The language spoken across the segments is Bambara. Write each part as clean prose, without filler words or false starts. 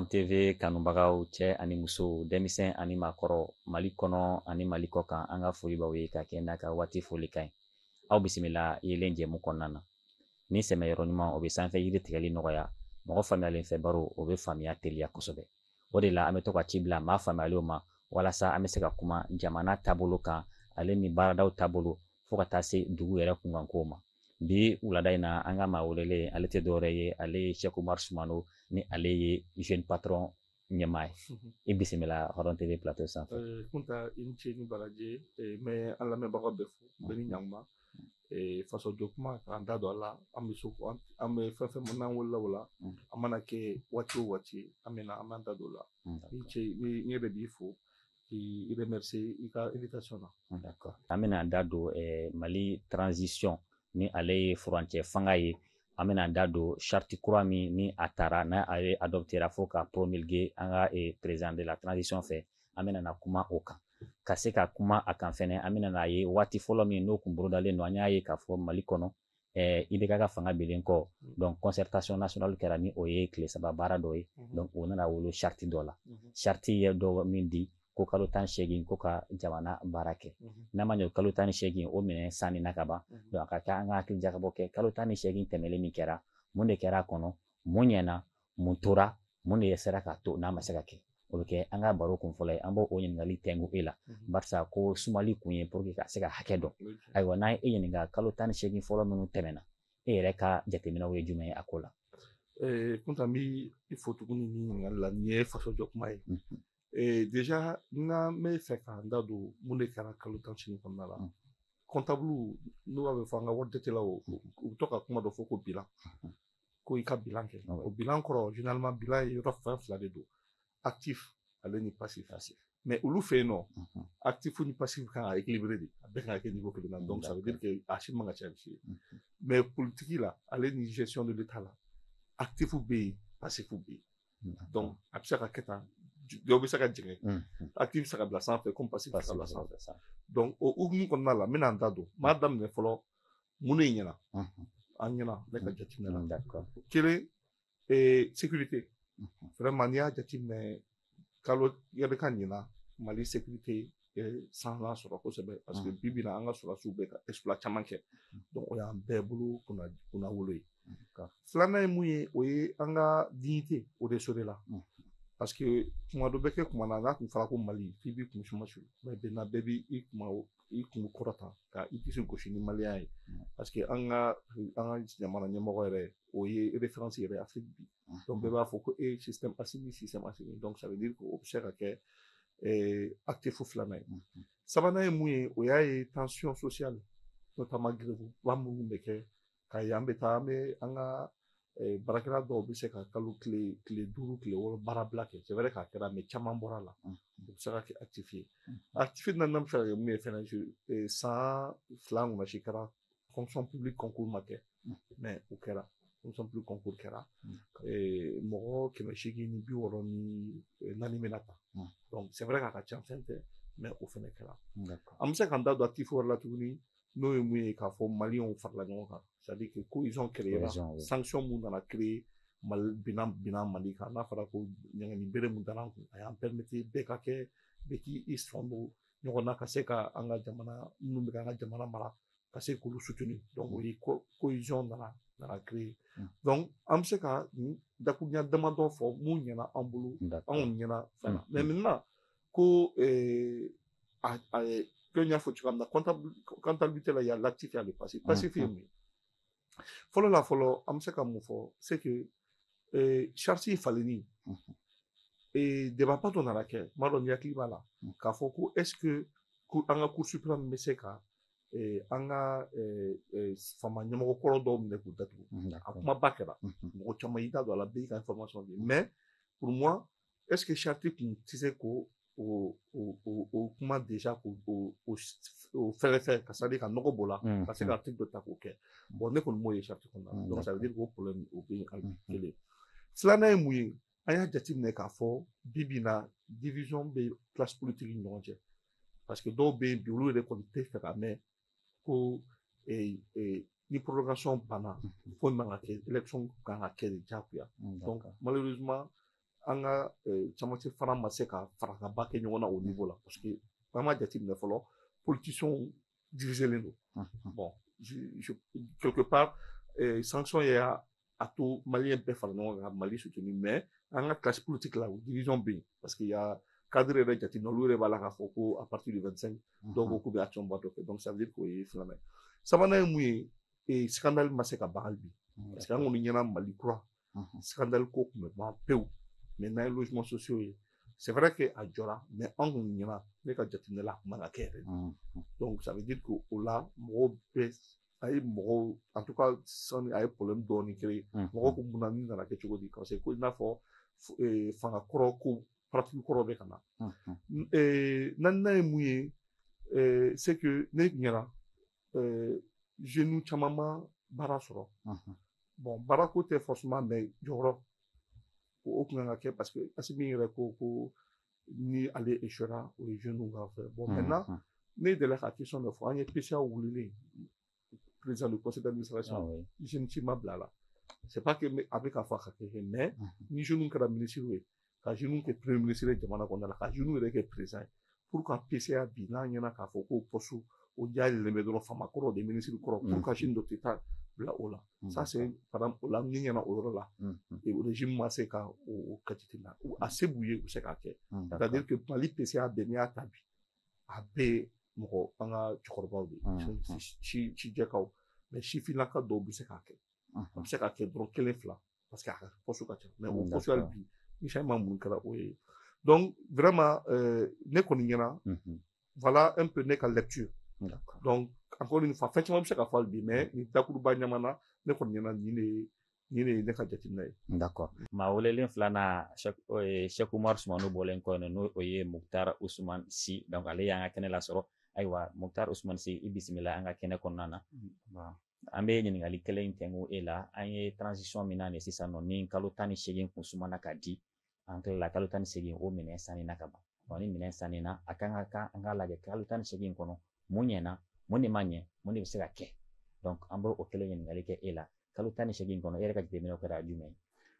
Hɔrɔn TV kanubagaw cɛ ani muso denmisɛn ani maakɔrɔ Mali kɔnɔ ani Mali kɔ kan an ka foli b'aw ye ka kɛ n'a ka waati folikan ye. Aw bisimila yelen jɛmu kɔnɔna na. Ni sɛmɛ yɔrɔ ɲuman o bɛ sanfɛ yiri tigɛli nɔgɔya. Mɔgɔ faamuyalen fɛ baro o bɛ faamuya teliya kosɛbɛ. O de la an bɛ to ka ci bila maa faamuyalenw ma walasa an bɛ se ka kuma jamana taabolo kan ale ni baaradaw taabolo fo ka taa se dugu yɛrɛ kunkankow ma. Bi wulada in na an ka maa welelen ale tɛ dɔwɛrɛ ye ale ye Sɛki Umaru Sumano ni ale ye jeune patron ɲɛmaa ye. I bisimila Hɔrɔn TV plateau sanfɛ. Kunta i ni ce ni baraji mɛ an lamɛnbagaw bɛɛ fo bɛɛ ni ɲankuma fasojo kuma k'an da don a la an bɛ so an bɛ fɛn fɛn n'an wolola o la a mana kɛ waati o waati an b'an da don o la. I ce n yɛrɛ b'i fo k'i remercier i ka invitation na. D'accord. An bɛna da don Mali transition ni ale ye furancɛ fanga ye. An bɛna da don charte kura min ni a taara n'a ye adoptera fo ka promulguer an ka président de la transition fɛ. An bɛna kuma o kan. Ka se ka kuma a kan fɛnɛ an bɛna ye waati fɔlɔ min n'o kun bolodalen don an y'a ye k'a fɔ Mali kɔnɔ IBK ka fanga bilen kɔ donc concertation nationale kɛra ni o ye tile 3 baara dɔ ye donc o nana wolo charte dɔ la. Charte ye dɔ min di ko kalo 18 ko ka jamana baara kɛ. N'a ma ɲɛ kalo 18 o minɛ sanni na ka ban donc a ka kɛ an ka hakili jakabɔ kɛ kalo 18 tɛmɛlen min kɛra mun de kɛra a kɔnɔ mun ɲɛna mun tora mun de sera k'a to n'a ma se ka kɛ. O bɛ kɛ an ka baro kun fɔlɔ ye an b'o ɲininkali tɛngu e la barisa ko sumali kun ye pour que ka se ka hakɛ dɔn. Ayiwa n'a ye e ɲininka kalo 18 fɔlɔ minnu tɛmɛna e yɛrɛ ka jateminɛw ye jumɛn ye a ko la? Kunta n b'i fo tuguni ni ɲininkali la nin ye fasojɔ kuma ye. Déjà n'an bɛ fɛ k'an da don mun de kɛra kalo 18 kɔnɔna la comptable n'u b'a fɔ an ka wari jatelaw u bɛ to ka kuma dɔ fɔ ko bilan ko i ka bilan kɛ o bilan kɔrɔ généralement bilan ye yɔrɔ fila de don actif ale ni passif mais olu fɛ yen nɔ actif ni passif kan ka équilibrer de a bɛɛ kan ka kɛ niveau kelen na donc ça veut dire que a si man ka caya si ye mais politique la ale ni gestion de l'état la actif bɛ yen passif bɛ yen donc a bɛ se ka kɛ tan dɔw bɛ se ka jigin actif bɛ se ka bila sanfɛ comme passif bɛ se ka bila sanfɛ donc o hukumu kɔnɔna la n bɛna n da don n b'a daminɛ fɔlɔ mun de ɲɛna an ɲɛna ne ka jateminɛ la kelen sécurité vraiment n'i y'a jateminɛ kalo yɛrɛ ka ɲina Mali sécurité sanna sɔrɔ kosɛbɛ parce que bi bi in na an ka sɔrɔdasiw bɛ ka exploit caman kɛ donc o y'an bɛɛ bolo kunna wolo ye filanan ye mun ye o ye an ka dignité o de sɔrɔ la parce que tuma dɔ bɛ kɛ kuma na n'a tun fɔra ko Mali f'i b'i kun suma su mais maintenant bɛɛ b'i kun kɔrɔta ka i disi gosi ni maliyɛn ye parce que an ka jamana ɲɛmɔgɔ yɛrɛ o ye référence yɛrɛ Afrique bi donc bɛɛ b'a fɔ ko système Assimi donc ça veut dire que o bɛ se ka kɛ actif filanan ye sabanan ye mun ye o y'a ye tension sociale notamment grève ba minnu bɛ kɛ ka ye an bɛ taa an bɛ an ka baarakɛla dɔw bɛ se ka kalo tile 5 tile 6 baara bila kɛ c'est vrai k'a kɛra mais caman bɔra la o bɛ se ka kɛ actif ye actif naaninan bɛ se ka kɛ mun ye fɛnɛ san 2 ŋɔnɔ si kɛra fonction publique concours ma kɛ mais o kɛra fonction publique concours kɛra mɔgɔ 864 bɛna ta donc c'est vrai k'a ka ca fɛn tɛ mais o fɛnɛ kɛra an bɛ se k'an da don actif wɛrɛ la tuguni n'o ye mun ye k'a fɔ maliyɛnw farala ɲɔgɔn kan c'est à dire que cohésion créera sanction mun nana créer binan Mali kan n'a fɔra ko ɲɛgɛnni bere mun dara an kun a y'an permettre bɛɛ ka kɛ bɛɛ k'i sɔn don ɲɔgɔn na ka se ka an ka jamana minnu bɛ ka an ka jamana mara ka se k'olu soutenir donc o ye cohésion nana créer donc an bɛ se ka dakuruɲa damadɔ fɔ mun ɲɛna an bolo anw ɲɛna fɛn na mais maintenant ko ko n y'a fɔ cogoya min na comptabilité la il y a l'actif et le passif passif ye mun ye fɔlɔ la fɔlɔ an bɛ se ka mun fɔ c'est que charte falenni débat dɔ nana kɛ n b'a dɔn ni hakili b'a la k'a fɔ ko est-ce que an ka cour suprême bɛ se ka an ka fama ɲɛmɔgɔ kɔrɔ dɔw minɛ k'u datugu a kumaba kɛra mɔgɔ caman y'i da don a la bɛɛ y'i ka information di mais pour moi est-ce que charte tun tɛ se ko o kuma déjà k'o fɛrɛfɛ ka c'est-à-dire ka nɔgɔ b'o la ka se ka article dɔ ta k'o kɛ bon ne kɔni m'o ye charte kɔnɔna na donc ça veut dire ko problème o bɛ yen kelen filanan ye mun ye an y'a jateminɛ k'a fɔ bi bi in na division bɛ classe politique ni ɲɔgɔn cɛ parce que dɔw bɛ yen bi olu yɛrɛ kɔni tɛ fɛ ka mɛn ko ni prolongation banna foyi man ka kɛ élection kan ka kɛ de diyagoya donc malheureusement an ka camancɛ fana ma se ka farakaba kɛ ɲɔgɔn na o niveau la parce que an ma jateminɛ fɔlɔ politiciens diriselen don bon quelque part sanction ye a to maliyɛn bɛɛ fara ɲɔgɔn kan Mali soutenir mais an ka classe politique la o division bɛ yen parce que y a cadre yɛrɛ jateminɛ olu yɛrɛ b'a la k'a fɔ ko à partir du 25 dɔw ko k'u bɛ action ba dɔ kɛ donc ça veut dire k'o ye filanan ye sabanan ye mun ye scandale ma se ka ban hali bi parce que an kɔni ɲɛna Mali kura scandale ko tun bɛ ban pewu mais n'an ye logements sociaux ye c'est vrai que a jɔra mais an kɔni ɲɛna ne ka jateminɛ la a kun man ka kɛ yɛrɛ donc ça veut dire que o la mɔgɔw bɛɛ a ye mɔgɔw en tout cas sani a ye problème dɔɔni créer mɔgɔw ko munna nin nana kɛ cogo di parce que ko i n'a fɔ fanga kɔrɔ ko pratique kɔrɔ bɛ ka na naaninan ye mun ye c'est que ne ɲɛna jeunes caman ma baara sɔrɔ bon baara ko tɛ forcément mais jɔyɔrɔ o kun kan ka kɛ parce que Asimi yɛrɛ ko ni ale échouera o ye jeunes ka fɛ bon maintenant ne delila ka question dɔ fɔ an ye PCA wulilen président du conseil d'administration jeune ci ma bila la c'est pas que a bɛ ka fɔ a ka kɛ mais ni jeunes kɛra ministre ye ka jeunes kɛ premier ministre ye jamana kɔnɔna la ka jeunes yɛrɛ kɛ président ye pour que PCA bi n'a ɲɛna k'a fɔ ko poste o diyalen bɛ dɔrɔn fama kɔrɔ de ministre kɔrɔ pour que jeune dɔ tɛ taa bila o la ça c'est par exemple o la min ɲɛna o yɔrɔ la régime ma se ka o kɛ ten na a se b'u ye u bɛ se k'a kɛ c'est-à-dire que Mali PCA bɛɛ n'i y'a ta bi a bɛɛ mɔgɔ an ka cɛkɔrɔbaw de si jɛkaw mais sifinnaka dɔw bɛ se k'a kɛ a bɛ se k'a kɛ dɔrɔn kelen fila parce que a ka poste ka ca mais o poste hali bi ni changement mun kɛra o ye donc vraiment ne kɔni ɲɛna voilà un peu ne ka lecture donc encore une fois fɛn caman bɛ se ka fɔ hali bi mais nin dakuruba ɲaman na ne kɔni ɲɛna nin de ye ne ka jateminɛ ye. D'accord. Maa welelen filanan Cheikh Umar Sumano bɔlen kɔ yen n'o ye Muktar Usman Si donc ale y'an ka kɛnɛ lasɔrɔ ayiwa Muktar Usman Si i bisimila an ka kɛnɛ kɔnɔna na. An bɛ ɲininkali kelen in tɛnku e la an ye transition min na nin sisan nɔ ni kalo 18 kun sumana ka di an tilala kalo 18 o minɛn sanina ka ban ni minɛn sanina a kan ka an ka lajɛ kalo 18 kɔnɔ mun ɲɛna mun de ma ɲɛ mun de bɛ se ka kɛ donc an bɛ o kelen ɲininkali kɛ e la kalo 18 kɔnɔ e yɛrɛ ka jateminɛw kɛra jumɛn ye.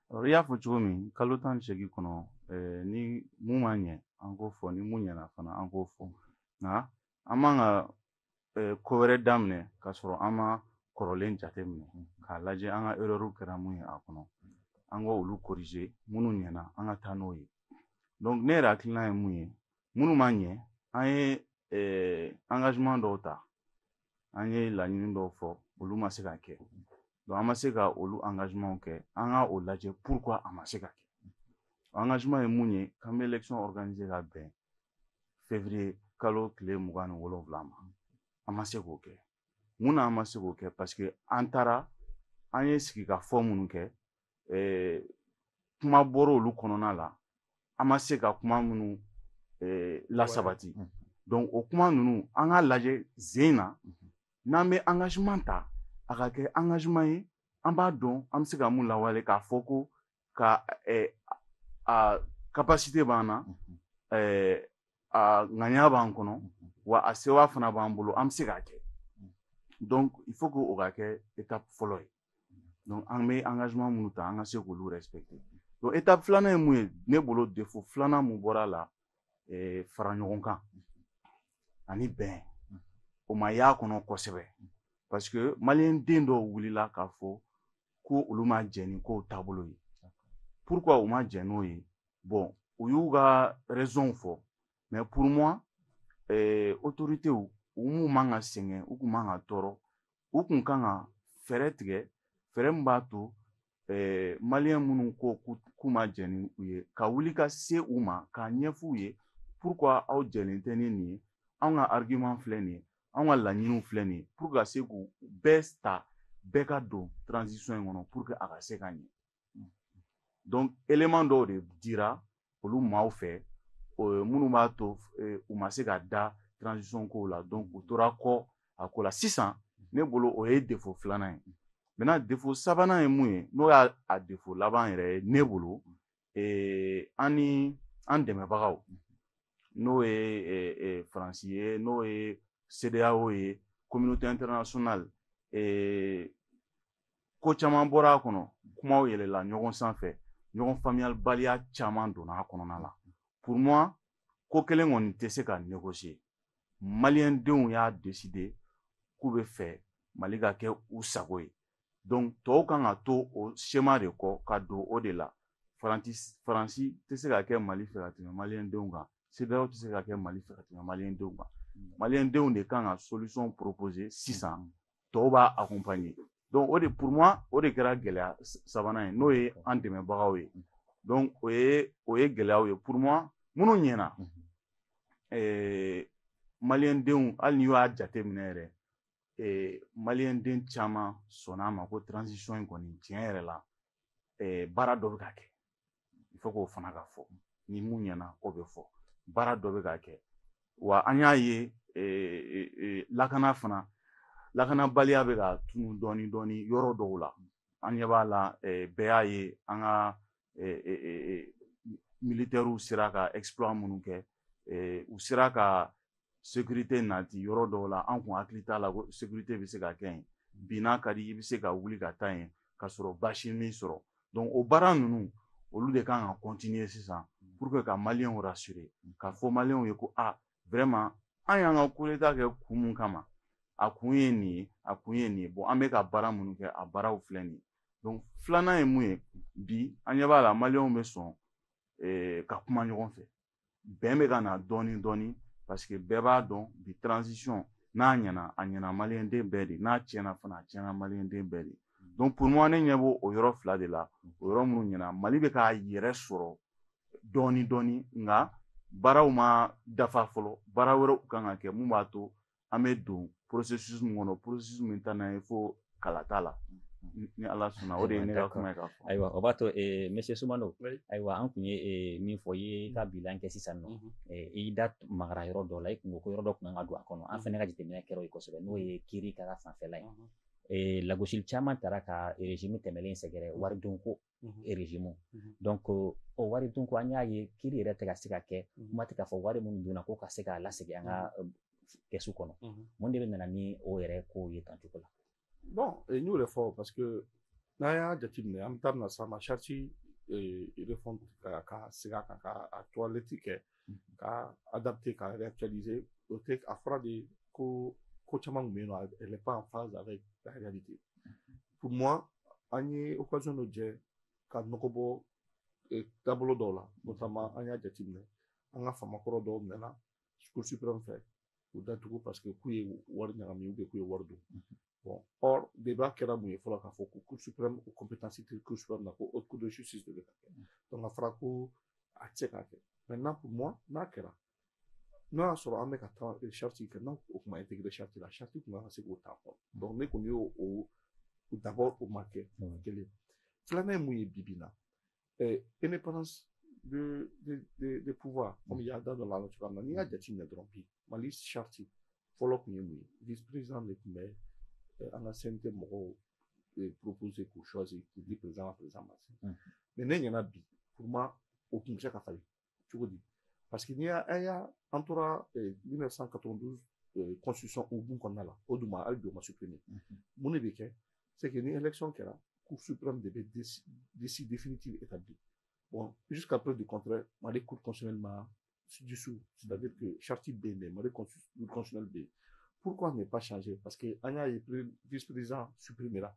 I y'a fɔ cogo min kalo 18 kɔnɔ ni mun ma ɲɛ an k'o fɔ ni mun ɲɛna fana an k'o fɔ nka an man ka ko wɛrɛ daminɛ k'a sɔrɔ an ma kɔrɔlen jateminɛ k'a lajɛ an ka erreur kɛra mun ye a kɔnɔ an k'olu corriger minnu ɲɛna an ka taa n'o ye donc ne yɛrɛ hakilina ye mun ye minnu ma ɲɛ an ye engagement dɔw ta an ye laɲini dɔw fɔ olu ma se ka kɛ donc an ma se ka olu engagement kɛ an ka o lajɛ pourquoi a ma se ka kɛ engagement ye mun ye k'an bɛ élection organiser ka bɛn février kalo tile 27 ma an ma se k'o kɛ mun na an ma se k'o kɛ parce que an taara an ye sigi ka fɔ minnu kɛ kuma bɔra olu kɔnɔna la an ma se ka kuma minnu lasabati donc o kuma ninnu an ka lajɛ zen na n'an bɛ engagement ta a ka kɛ engagement ye an b'a dɔn an bɛ se ka mun lawale k'a fɔ ko ka a capacité b'an na a ŋaniya b'an kɔnɔ wa a sewa fana b'an bolo an bɛ se k'a kɛ donc il faut que o ka kɛ étape fɔlɔ ye donc an bɛ engagement minnu ta an ka se k'olu respecter donc étape filanan ye mun ye ne bolo défaut filanan mun bɔra a la fara ɲɔgɔn kan ani bɛn o ma y'a kɔnɔ kosɛbɛ parce que maliyɛn den dɔw wulila k'a fɔ ko olu ma jɛn ni kow taabolo ye pourquoi u ma jɛn n'o ye bon u y'u ka raison fɔ mais pour moi autorité u m'u man ka sɛgɛn u kun man ka tɔɔrɔ u kun kan ka fɛɛrɛ tigɛ fɛɛrɛ min b'a to maliyɛn minnu ko k'u ma jɛn ni u ye ka wuli ka se u ma k'a ɲɛf'u ye pourquoi aw jɛlen tɛ ni nin ye anw ka argument filɛ nin ye anw ka laɲiniw filɛ nin ye pour que ka se k'u bɛɛ ta bɛɛ ka don transition in kɔnɔ pour que a ka se ka ɲɛ donc élément dɔw de dira olu maaw fɛ minnu b'a to u ma se ka da transition kow la donc u tora kɔ a ko la sisan ne bolo o ye défaut filanan ye maintenant défaut sabanan ye mun ye n'o y'a défaut laban yɛrɛ ye ne bolo an dɛmɛbagaw n'o ye faransi ye n'o ye CEDEAO ye communauté internationale ko caman bɔra a kɔnɔ kumaw yɛlɛla ɲɔgɔn sanfɛ ɲɔgɔn faamuyalibaliya caman donna a kɔnɔna la. Pour moi, ko kelen kɔni tɛ se ka négocier. Maliyɛndenw y'a décider k'u bɛ fɛ Mali ka kɛ u sago ye. Donc tɔw kan ka to o schéma de kɔ ka don o de la. Faransi tɛ se ka kɛ Mali fɛ ka tɛmɛ maliyɛndenw kan. CEDEAO tɛ se ka kɛ Mali fɛ ka tɛmɛ maliyɛndenw kan. Maliyɛndenw de kan ka solution proposer sisan, tɔw b'a accompagner. Donc o de pour moi o de kɛra gɛlɛya sabanan ye n'o ye an dɛmɛbagaw ye. Donc o ye gɛlɛyaw ye pour moi minnu ɲɛna maliyɛndenw hali n'i y'a jateminɛ yɛrɛ maliyɛnden caman sɔnn'a ma ko transition in kɔni tiɲɛ yɛrɛ la baara dɔ bɛ ka kɛ. Il faut k'o fana ka fɔ ni mun ɲɛna o bɛ fɔ baara dɔ bɛ ka kɛ wa an y'a ye lakanabaliya bɛ ka tunu dɔɔni dɔɔni yɔrɔ dɔw la. An ɲɛ b'a la bɛɛ y'a ye an ka militaires sera ka exploit minnu kɛ u sera ka sécurité nati yɔrɔ dɔw la an kun hakili t'a la ko sécurité bɛ se ka kɛ yen bi n'a ka di i bɛ se ka wuli ka taa yen ka sɔrɔ basi min sɔrɔ. Donc o baara ninnu olu de kan ka continuer sisan pour que ka maliyɛnw rassurer ka fɔ maliyɛnw ye ko vraiment an y'an ka coup d'état kɛ kun mun kama a kun ye nin ye a kun ye nin ye bon an bɛ ka baara minnu kɛ a baaraw filɛ nin ye. Donc filanan ye mun ye bi an ɲɛ b'a la maliyɛnw bɛ sɔn ka kuma ɲɔgɔn fɛ bɛn bɛ ka na dɔɔni dɔɔni parce que bɛɛ b'a dɔn bi transition n'a ɲɛna a ɲɛna maliyɛnden bɛɛ de n'a tiɲɛna fana a tiɲɛna maliyɛnden bɛɛ de. Donc pour moi ne ɲɛ b'o o yɔrɔ fila de la o yɔrɔ minnu ɲɛna Mali bɛ k'a yɛrɛ sɔrɔ dɔɔni dɔɔni nka baaraw ma dafa fɔlɔ baara wɛrɛw kan ka kɛ mun b'a to an bɛ don processus min kɔnɔ processus min ta n'a ye fo kala t'a la. Ni Ala sɔnna o de ye ne ka kuma ye k'a fɔ. Ayiwa o b'a to monsieur Soumano ayiwa an kun ye min fɔ i ye ka bilan kɛ sisan nɔ i da magara yɔrɔ dɔ la i kun ko yɔrɔ dɔ kun kan ka don a kɔnɔ an fɛnɛ ka jateminɛ kɛra o ye kosɛbɛ n'o ye kiiri ka fanfɛla ye. Lagosili caman taara ka régime tɛmɛlen sɛgɛrɛ waridonko régime. Donc o waridonko an y'a ye kiiri yɛrɛ tɛ ka se ka kɛ kuma tɛ k'a fɔ wari minnu donna ko ka se k'a lasegin an ka kɛsu kɔnɔ. Mun de bɛ nana ni o yɛrɛ kow ye tan cogo la? Bon, n y'o de fɔ parce que n'an y'a jateminɛ an bɛ taa na sa ma charte réforme ka segin a kan ka actualité kɛ ka adapter ka réactualiser o tɛ a fɔra de ko caman kun bɛ yen nɔ elle n'est pas en phase avec la réalité. Pour moi an ye occasion dɔ jɛ ka nɔgɔ bɔ taabolo dɔw la notamment an y'a jateminɛ an ka famakɔrɔ dɔw minɛna cour suprême fɛ k'u datugu parce que k'u ye wari ɲagami ou bien k'u ye wari don. Bon, or, débat kɛra mun ye fɔlɔ k'a fɔ ko cour suprême o compétence tɛ cour suprême na ko haute cour de justice de bɛ ka kɛ. Donc a fɔra ko a tɛ se k'a kɛ. Maintenant pour moi n'a kɛra n'o y'a sɔrɔ an bɛ ka taa charte kɛ n'o kuma intégré charte la charte kun kan ka se k'o ta fɔlɔ. Donc ne kɔni y'o d'abord o ma kɛ kelen. Filanan ye mun ye bi bi in na indépendance de pouvoir comme i y'a da dɔ la cogoya min na n'i y'a jateminɛ dɔrɔn bi Mali charte fɔlɔ kun ye mun ye vice président de tun bɛ an ka CNT mɔgɔw proposer k'u choisir k'u di président ma président. Mais ne ɲɛna bi pour moi o tun bɛ se ka falen cogo di parce que n'i y'a an tora 1992 constitution hukumu kɔnɔna la o duma hali bi o ma supprimer. Mun de bɛ kɛ c'est que ni élection kɛra cour suprême de bɛ décider définitive établie. Bon jusqu'à preuve du contraire Mali cour constitutionnelle ma dissous c'est-à-dire que charte bɛ yen Mali constitutionnel bɛ yen. Pourquoi ne pas changer? Parce que Anya est vice-président supprimé là.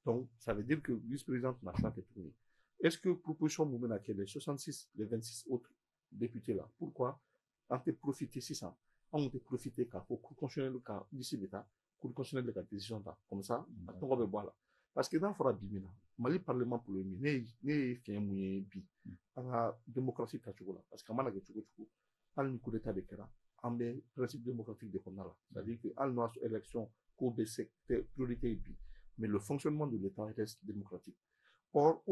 Donc, ça veut dire que vice-président n'a pas été tourné. Est-ce que proposition Moumena qui est les 66, les 26 autres députés là, pourquoi on peut profiter 600? On peut profiter car au cours constitutionnel car d'ici l'État, cours constitutionnel de la décision là, comme ça, on va voir là. Parce que dans le fora bimina, Mali parlement pour le miner, n'est fait mouillé bi, on a démocratie tachoula. Parce qu'à mana que tu as un coup d'état de Kera. En des principes démocratiques de Kondala. C'est-à-dire que à notre élection, priorité mais le fonctionnement de l'État reste démocratique. Or,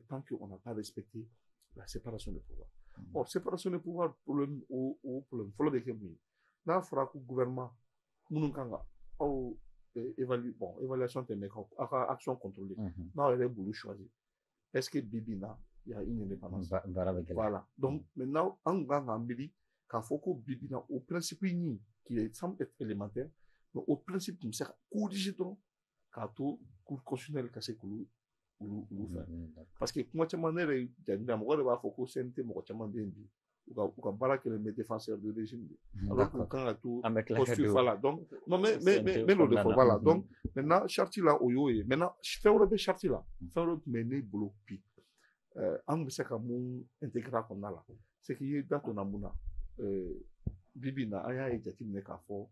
tant qu'on n'a pas respecté la séparation des pouvoirs. Or, séparation des pouvoirs, problème, faut le décrire. Là, il faudra que le gouvernement, évaluation technique, action contrôlée. Là, il est voulu choisir. Est-ce que Bibina, il y a une indépendance? Voilà. Donc, maintenant, en Gambili, k'a fɔ ko bibi na au principe qui semble être élémentaire mais au principe comme ça corriger dɔrɔn k'a to cour constitutionnelle ka se k'olu parce que kuma caman ne yɛrɛ jatera mɔgɔ de b'a fɔ ko CNT mɔgɔ caman bɛ yen bi u ka baara kɛlen bɛ défenseur de régime de alors qu'u kan ka to posture voilà donc non mais n'o de fɔ voilà donc maintenant charte la o y'o ye maintenant fɛn wɛrɛ bɛ charte la fɛn wɛrɛ tun bɛ ne bolo bi an tun bɛ se ka mun intégrer a kɔnɔna la c'est que i ye da donna mun na bi bi in na an y'a ye jateminɛ k'a fɔ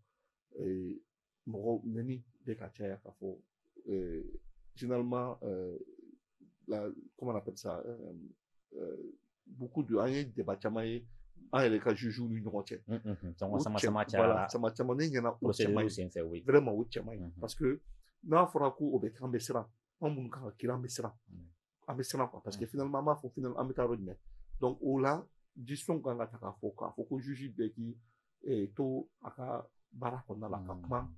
mɔgɔ nɛni bɛ ka caya k'a fɔ généralement comment on appelle ça beaucoup de an ye débat caman ye an yɛrɛ ka juges ni ɲɔgɔn cɛ sama caman ne ɲɛna o cɛman ye vraiment o cɛman ye parce que n'a fɔra ko o bɛ kɛ an bɛ siran an minnu kan ka kiiri an bɛ siran quoi parce que finalement an b'a fɔ finalement an bɛ taa yɔrɔ jumɛn donc o la décision kan ka ta k'a fɔ ko juge bɛɛ k'i to a ka baara kɔnɔna la ka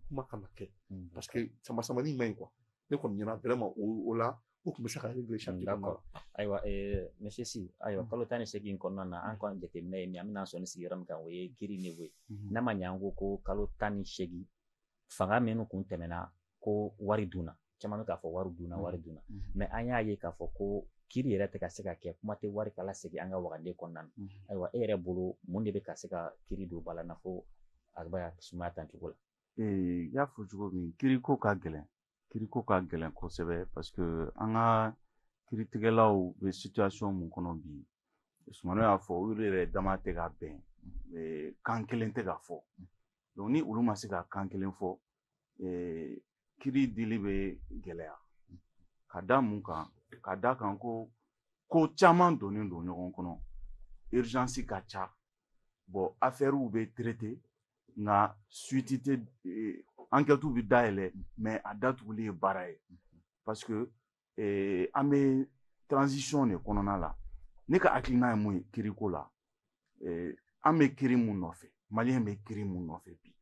kuma kana kɛ parce que sama-samani man ɲi quoi ne kɔni ɲɛna vraiment o la o tun bɛ se ka régler charte kɔnɔna la ayiwa monsieur Si ayiwa kalo 18 kɔnɔna na an kɔni jateminɛ ye min an bɛna sɔn ni sigiyɔrɔ min kan o ye kiiri niveau ye n'a ma ɲɛ an ko kalo 18 fanga minnu kun tɛmɛna ko wari dunna caman bɛ k'a fɔ wari dunna mais an y'a ye k'a fɔ ko kiiri yɛrɛ tɛ ka se ka kɛ kuma tɛ wari kala segin an ka waganden kɔnɔna na ayiwa e yɛrɛ bolo mun de bɛ ka se ka kiiri don ba la n'a fɔ a bɛ sumaya tan cogo la i y'a fɔ cogo min kiiriko ka gɛlɛn kosɛbɛ parce que an ka kiiritigɛlaw bɛ situation mun kɔnɔ bi Sumano y'a fɔ olu yɛrɛ dama tɛ ka bɛn kan kelen tɛ ka fɔ donc ni olu ma se ka kan kelen fɔ kiiri dili bɛ gɛlɛya ka da mun kan ka da kan ko caman donnen don ɲɔgɔn kɔnɔ urgence ka ca bon affaires bɛ traiter nka suite tɛ enquête bɛ dayɛlɛ mais a datuguli ye baara ye parce que an bɛ transition de kɔnɔna la ne ka hakilina ye mun ye kiiriko la an bɛ kiiri mun nɔfɛ maliyɛn bɛ kiiri mun nɔfɛ bi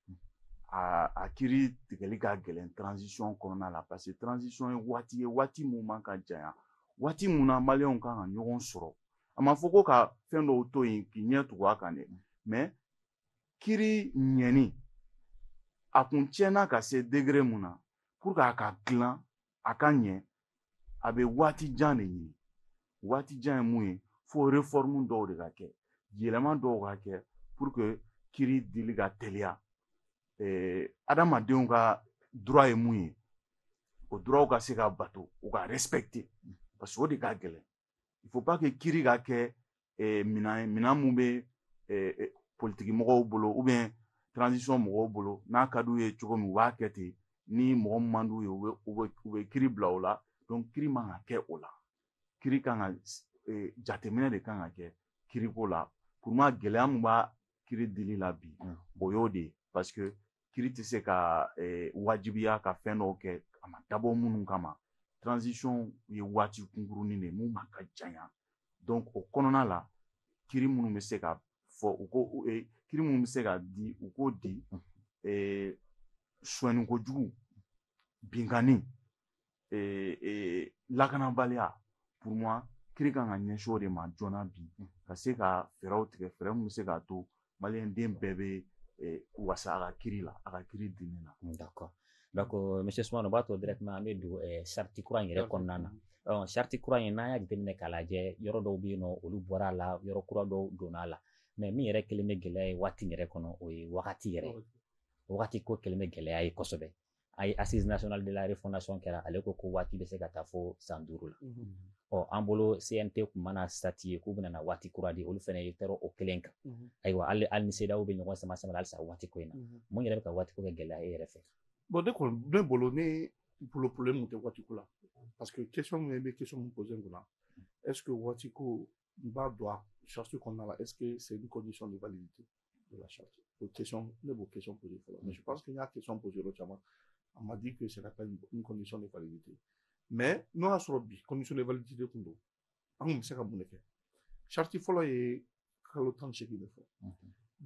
a kiiri tigɛli ka gɛlɛn transition kɔnɔna la parce que transition ye waati mun man ka janya waati mun na maliyɛnw kan ka ɲɔgɔn sɔrɔ a ma fɔ ko ka fɛn dɔw to yen k'i ɲɛ tugu a kan dɛ mais kiiri ɲɛni a kun tiɲɛna ka se degré mun na pour que a ka dilan a ka ɲɛ a bɛ waati jan de ɲini waati jan ye mun ye fo réforme dɔw de ka kɛ yɛlɛma dɔw ka kɛ pour que kiiri dili ka teliya adamadenw ka droit ye mun ye o droit ka se ka bato u ka respecter parce que o de ka gɛlɛn il faut pas que kiiri ka kɛ minɛn mun bɛ politique mɔgɔw bolo ou bien transition mɔgɔw bolo n'a ka d'u ye cogo min u b'a kɛ ten ni mɔgɔ min man d'u ye u bɛ kiiri bila o la donc kiiri man ka kɛ o la kiiri kan ka jateminɛ de kan ka kɛ kiiriko la pour moi gɛlɛya min b'a kiiri dili la bi o y'o de ye parce que kiiri tɛ se ka wajibiya ka fɛn dɔw kɛ a ma dabɔ minnu kama transition ye waati kunkurunin de mun man ka janya donc o kɔnɔna la kiiri minnu bɛ se ka fɔ kiiri minnu bɛ se ka di u k'o di sonyani kojugu binkani lakanabaliya pour moi kiiri kan ka ɲɛsin o de ma joona bi ka se ka fɛɛrɛw tigɛ fɛɛrɛ min bɛ se k'a to maliyɛnden bɛɛ bɛ wasa a ka kiiri la a ka kiiri dili la. D'accord. Donc monsieur Sumano b'a to directement an bɛ don charte kura in yɛrɛ kɔnɔna na charte kura in n'an y'a jateminɛ k'a lajɛ yɔrɔ dɔw bɛ yen nɔ olu bɔra a la yɔrɔ kura dɔw donna a la mais min yɛrɛ kelen bɛ gɛlɛya ye waati yɛrɛ kɔnɔ o ye wagati yɛrɛ wagati ko kelen bɛ gɛlɛya ye kosɛbɛ a ye assise nationale de la refondation kɛra ale ko waati bɛ se ka taa fo san 5 la an bolo CNT kun mana statuer k'u bɛna na waati kura di olu fana ye tɔɔrɔ o kelen kan ayiwa hali ni CEDEAO bɛ ɲɔgɔn sama halisa waati ko in na mun yɛrɛ bɛ ka waati ko kɛ gɛlɛya e yɛrɛ fɛ bon ne bolo ne bolo problème tɛ waati ko la parce que question min bɛ question min poser kunna est-ce que waati ko n b'a dɔn a charte kɔnɔna la est-ce que c'est une condition de validité de la charte o question ne b'o question poser fɔlɔ mais je pense que n y'a question poser yɔrɔ caman on m'a dit que c'est pas une condition de validité mais n'o y'a sɔrɔ bi condition de validité kun don an kun bɛ se ka mun de kɛ charte fɔlɔ ye kalo 18 de fɔ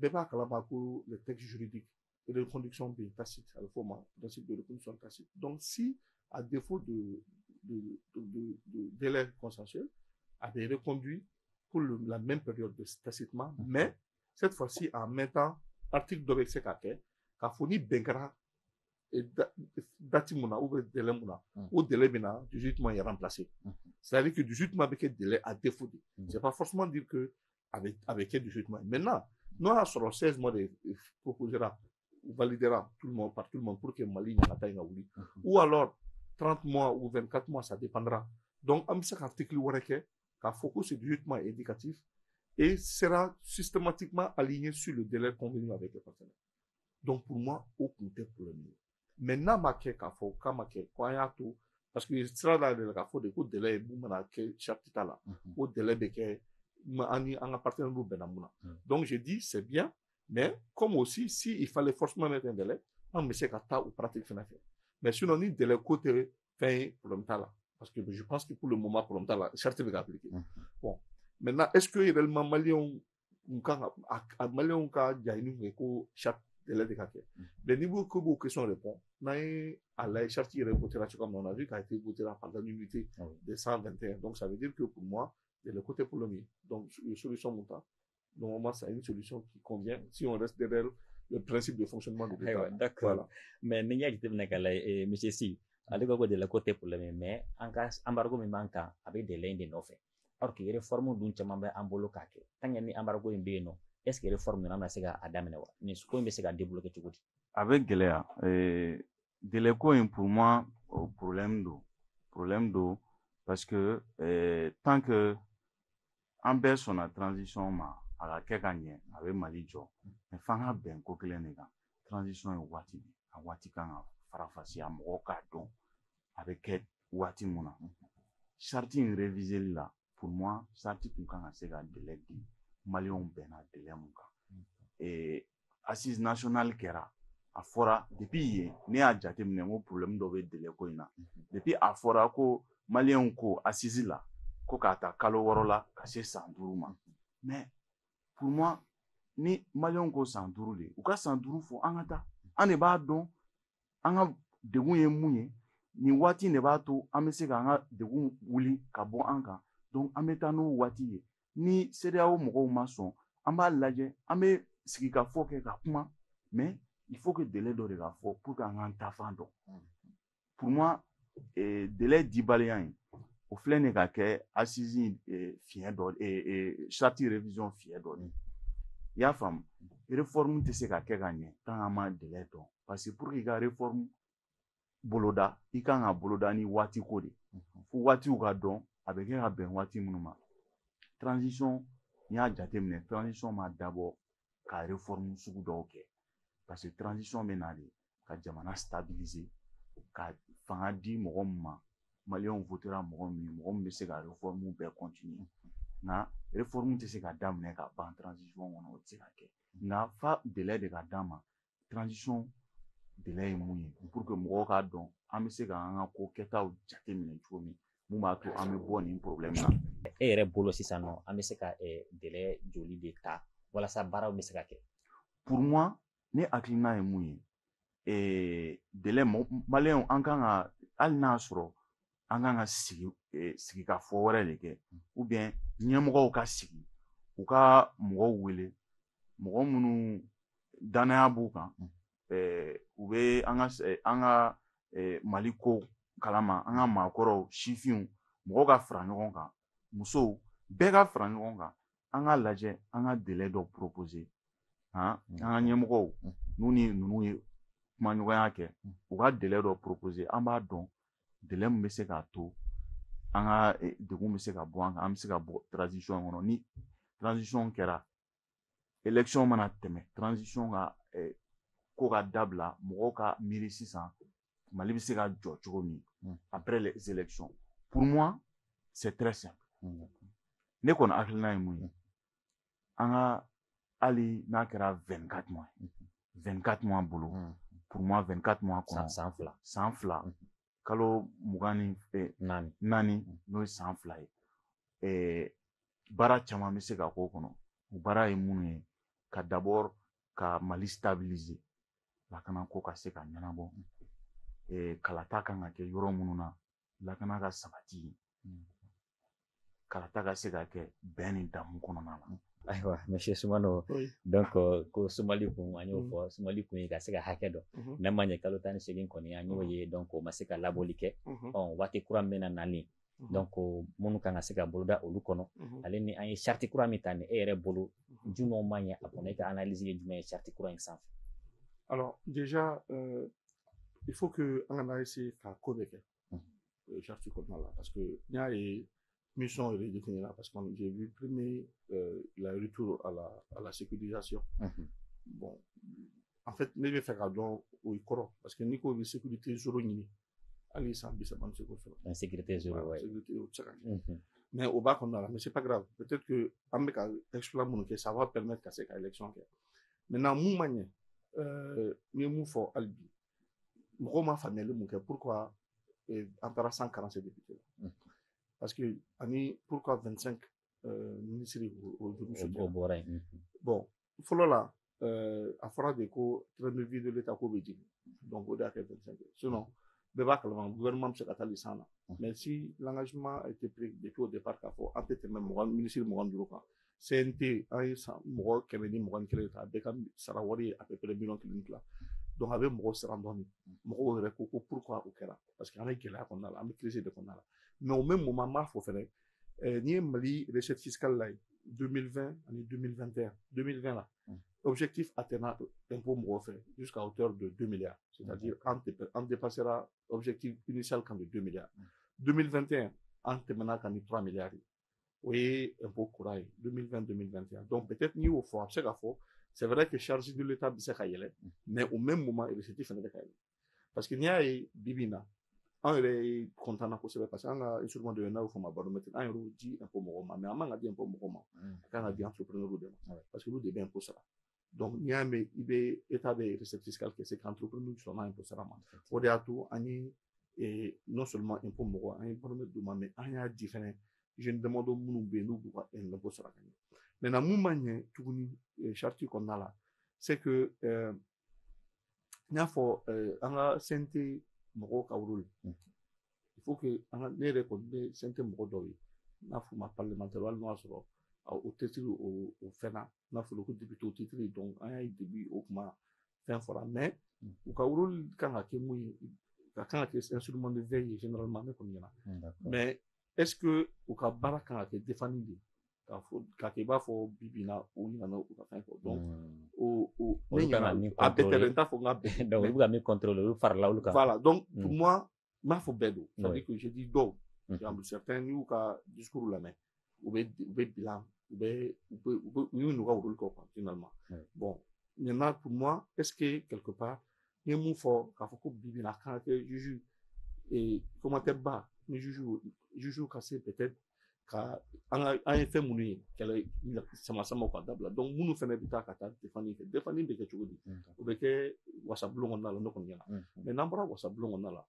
bɛɛ b'a kalama ko les textes juridiques et de reconduction bien tacite, à la forme principe de reconduction tacite. Donc, si, à défaut de délai consensuel, avait reconduit pour la même période de tacitement, mais cette fois-ci en mettant article de Vexekake, qu'a fourni Bengara date mois ou délai mois ou délai bina 18 mois est remplacé. C'est-à-dire que 18 mois avec délai à défaut. C'est pas forcément dire que avec 18 mois. Maintenant, nous avons 16 mois de proposera ou validera tout le monde par tout le monde pour que Mali n'y ait pas ou alors 30 mois ou 24 mois, ça dépendra. Donc, on a un article qui a focus sur 18 mois indicatif et sera systématiquement aligné sur le délai convenu avec les partenaires. Donc, pour moi, aucun problème. Maintenant, je suis parce que sera là de la fois de coup délai que chapitre là au délai de que en appartenant au Benamuna. Donc je dis c'est bien, mais comme aussi si il fallait forcément mettre un délai, on me sait qu'à ou pratique financière. Mais sinon ni délai côté fin pour le là, parce que je pense que pour le moment pour le là, charte de appliquer. Bon, maintenant est-ce que réellement Malien un Malien cas jaïnu ko charte délai de café. Le niveau que vos questions répondent, à la charte qui est votée comme on a vu, qui a été votée par l'unité de 121. Donc, ça veut dire que pour moi, c'est le côté pour le mieux. Donc, une solution montante. Normalement, c'est une solution qui convient si on reste derrière le principe de fonctionnement de l'État. D'accord. Voilà. Mais il y a des monsieur Si, avec le côté pour le mieux, mais en cas embargo me manque avec des lignes de neuf. Alors que les réformes d'un chambre en bolo kake. Tant qu'il y a un embargo in béno. Est-ce que les réformes ne sont pas adaptées? Mais ce qu'on essaie de débloquer tout avec Géléa, délai pour moi problème d'eau parce que tant que en personne la transition à la kekanye avec Malijo, mais fanga ben kokelenega transition est wati kan farafasi à moka don avec wati mona. Charti révisé là pour moi charti pour kan se ga délai Malion ben a délai muka et assise nationale kera a fora depuis ne a jate mine ngo problème do be délai ko ina depuis a fora ko Malion ko assise la ko ka ta kalo woro la ka se sanduru ma mais pour moi ni Malion ko sanduru le u ka sanduru fo angata ane ba don anga degun ye munye ni wati ne ba to amese ka anga degun wuli ka bon anka donc ameta no wati ye ni CEDEAO mɔgɔw ma sɔn an b'a lajɛ an bɛ sigi ka fɔ kɛ ka kuma mais il faut que délai dɔ de ka fɔ pour que an k'an ta fan dɔn pour moi délai dibaliya in o filɛ nin ka kɛ assise fiɲɛ dɔ charte révision fiɲɛ dɔ i y'a faamu réforme tɛ se ka kɛ ka ɲɛ tant an ma délai dɔn parce que pour que i ka réforme boloda i kan ka boloda ni waati ko de fo waatiw ka dɔn a bɛ kɛ ka bɛn waati minnu ma transition n'i y'a jateminɛ transition ma dabɔ ka réforme sugu dɔw kɛ parce que transition bɛ na de ka jamana stabiliser ka fanga di mɔgɔ min ma maliyɛnw votera mɔgɔ min bɛ se ka réforme bɛɛ continuer nka réforme tɛ se ka daminɛ ka ban transition kɔnɔ o tɛ se ka kɛ nka fa délai de ka d'a ma transition délai ye mun ye pour que mɔgɔw k'a dɔn an bɛ se ka an ka ko kɛtaw jateminɛ cogo min mun b'a to an bɛ bɔ nin problème na. E yɛrɛ bolo sisan nɔ an bɛ se ka délai joli de ta walasa baaraw bɛ se ka kɛ. Pour moi ne hakilina ye mun ye délai maliyɛnw an kan ka hali n'a sɔrɔ an kan ka sigi ka fɔ wɛrɛ de kɛ ou bien ɲɛmɔgɔw ka sigi u ka mɔgɔw wele mɔgɔ minnu danaya b'u kan u bɛ an ka Mali ko kalama an ka maakɔrɔw sifinw mɔgɔw ka fara ɲɔgɔn kan musow bɛɛ ka fara ɲɔgɔn kan an ka lajɛ an ka délai dɔ proposer an ka ɲɛmɔgɔw n'u ni ninnu ye kuma ɲɔgɔnya kɛ u ka délai dɔ proposer an b'a dɔn délai min bɛ se k'a to an ka degun bɛ se ka bɔ an kan an bɛ se ka bɔ transition kɔnɔ ni transition kɛra élection mana tɛmɛ transition ka ko ka dabila mɔgɔw ka miiri sisan Mali bɛ se ka jɔ cogo min après les élections pour moi c'est très simple ne kɔni hakilina ye mun ye an ka hali n'a kɛra 24 mois 24 mois bolo pour moi 24 mois kɔnɔ san fila kalo 24 n'o ye san fila ye baara caman bɛ se ka k'o kɔnɔ o baara ye mun ye ka d'abord ka Mali stabiliser lakana ko ka se ka ɲɛnabɔ kalata kan ka kɛ yɔrɔ minnu na lakana ka sabati kalata ka se ka kɛ bɛn ni damu kɔnɔna na Ayiwa monsieur Soumano Oui. donc ko Somali kun an y'o fɔ Somali kun ye ka se ka hakɛ dɔn n'a ma ɲɛ kalo 18 kɔni an y'o ye donc o ma se ka labɔli kɛ waati kura min bɛna nalen donc minnu kan ka se ka boloda olu kɔnɔ ale ni an ye charte kura min ta ni e yɛrɛ bolo jumɛnw ma ɲɛ a kɔnɔ e ka analyse ye jumɛn ye charte kura in sanfɛ. Alors déjà il faut que an kana essayer ka ko bɛɛ kɛ charte kɔnɔna la parce que n y'a ye mission yɛrɛ définie là parce que j'ai vu premier la retour à la sécurisation. Bon, en fait ne bɛ fɛ ka dɔn o ye kɔrɔ parce que n'i ko bɛ sécurité zéro ɲini hali san 30 an tɛ se k'o sɔrɔ. Insécurité zéro, ouais. Sécurité o tɛ se ka kɛ. Mais au b'a kɔnɔna la mais c'est pas grave peut-être que an bɛ ka exploit minnu kɛ ça va permettre ka se ka élection kɛ. Maintenant mun ma ɲɛ n ye mun fɔ hali bi mɔgɔw ma faamuyali mun kɛ pourquoi an taara 147 députés la. Parce que ani pourquoi 25 ministres au bɔra yen. Bon fɔlɔ la a fɔra de ko train de vie de l'état ko bɛ jigin donc o de y'a kɛ 25 sinon bɛɛ b'a kalama gouvernement bɛ se ka taa lisan na mais si l'engagement a été pris depuis au départ k'a fɔ an tɛ tɛmɛ ministre 25 kan CNT an ye mɔgɔ 121 ta a bɛɛ ka sara wari ye à peu près miliyɔn 1 donc a bɛ mɔgɔw siran dɔɔni mɔgɔw yɛrɛ ko pourquoi o kɛra parce que an bɛ gɛlɛya kɔnɔna la an bɛ crise de kɔnɔna la mais au même moment n b'a fɔ fɛnɛ n'i ye Mali recette fiscale la 2020 ani 2021 2020 la objectif atteint impôt mɔgɔw fɛ jusqu'à hauteur de 2 milliards c'est-à-dire an dépassera objectif initial kan de 2 milliards 2021 an tɛmɛna kan ni 3 milliards ye o ye impôt kura ye 2020-2021 donc peut-être n'i y'o fɔ a bɛ se ka fɔ c'est vrai que charge de l'état bɛ se ka yɛlɛ mais au même moment recette fɛnɛ bɛ ka yɛlɛ parce que n'i y'a ye bi in na an yɛrɛ ye content na kosɛbɛ parce que an ka instrument de n'a y'o fɔ ma baromètre an yɛrɛ di impôt mɔgɔw ma mais an man ka di impôt mɔgɔw ma a kan ka di entrepreneur de ma parce que olu de bɛ impôt sara donc n'i y'a mɛn i bɛ état bɛ recette fiscale kɛ c'est qu'entrepreneur sɔnna impôt sara ma o de y'a to an ye non seulement impôt mɔgɔw an ye baromètre d'u ma mais an y'a di fɛnɛ jeune damadɔ minnu bɛ yen n'u b'u ka impôt sara ka ɲɛ maintenant mun ma ɲɛ tuguni charte kɔnɔna la c'est que n y'a fɔ an ka CNT mɔgɔw ka rôle il faut que ne yɛrɛ kɔni bɛ CNT mɔgɔ dɔw ye n'a fɔ ma parlementaire hali n'o y'a sɔrɔ o titre o fɛnna n'a fɔra ko député o titre donc an y'a ye depuis o kuma fɛn fɔra mais u ka rôle kan ka kɛ mun ye ka kan ka kɛ instrument de veille ye généralement ne kɔni ɲɛna mais est-ce que u ka baara kan ka kɛ défendu de k'a kɛ i b'a fɔ bi na u ɲinana u ka fɛn kɔ donc ne ɲɛna a bɛɛ tɛ dɛ n t'a fɔ n k'a bɛɛ donc olu bɛ ka min contrôler olu farala olu kan voilà donc pour moi n b'a fɔ bɛɛ don c'est-à-dire que je dis dɔw certains n'u ka discours lamɛn u bɛ bilan u y'u n'u ka rôle kɛ quoi finalement bon maintenant pour moi est-ce que quelque part n ye mun fɔ k'a fɔ ko bi na a kan ka kɛ juge commentaire ba ni juge ka se peut-être ka an ye fɛn minnu ye kɛlɛ sama-samaw ka dabila donc minnu fɛnɛ bɛ taa ka taa défendre bɛ kɛ cogo di o bɛ kɛ wasabulon kɔnɔna la ne kɔni ɲɛna mais n'an bɔra wasabulon kɔnɔna la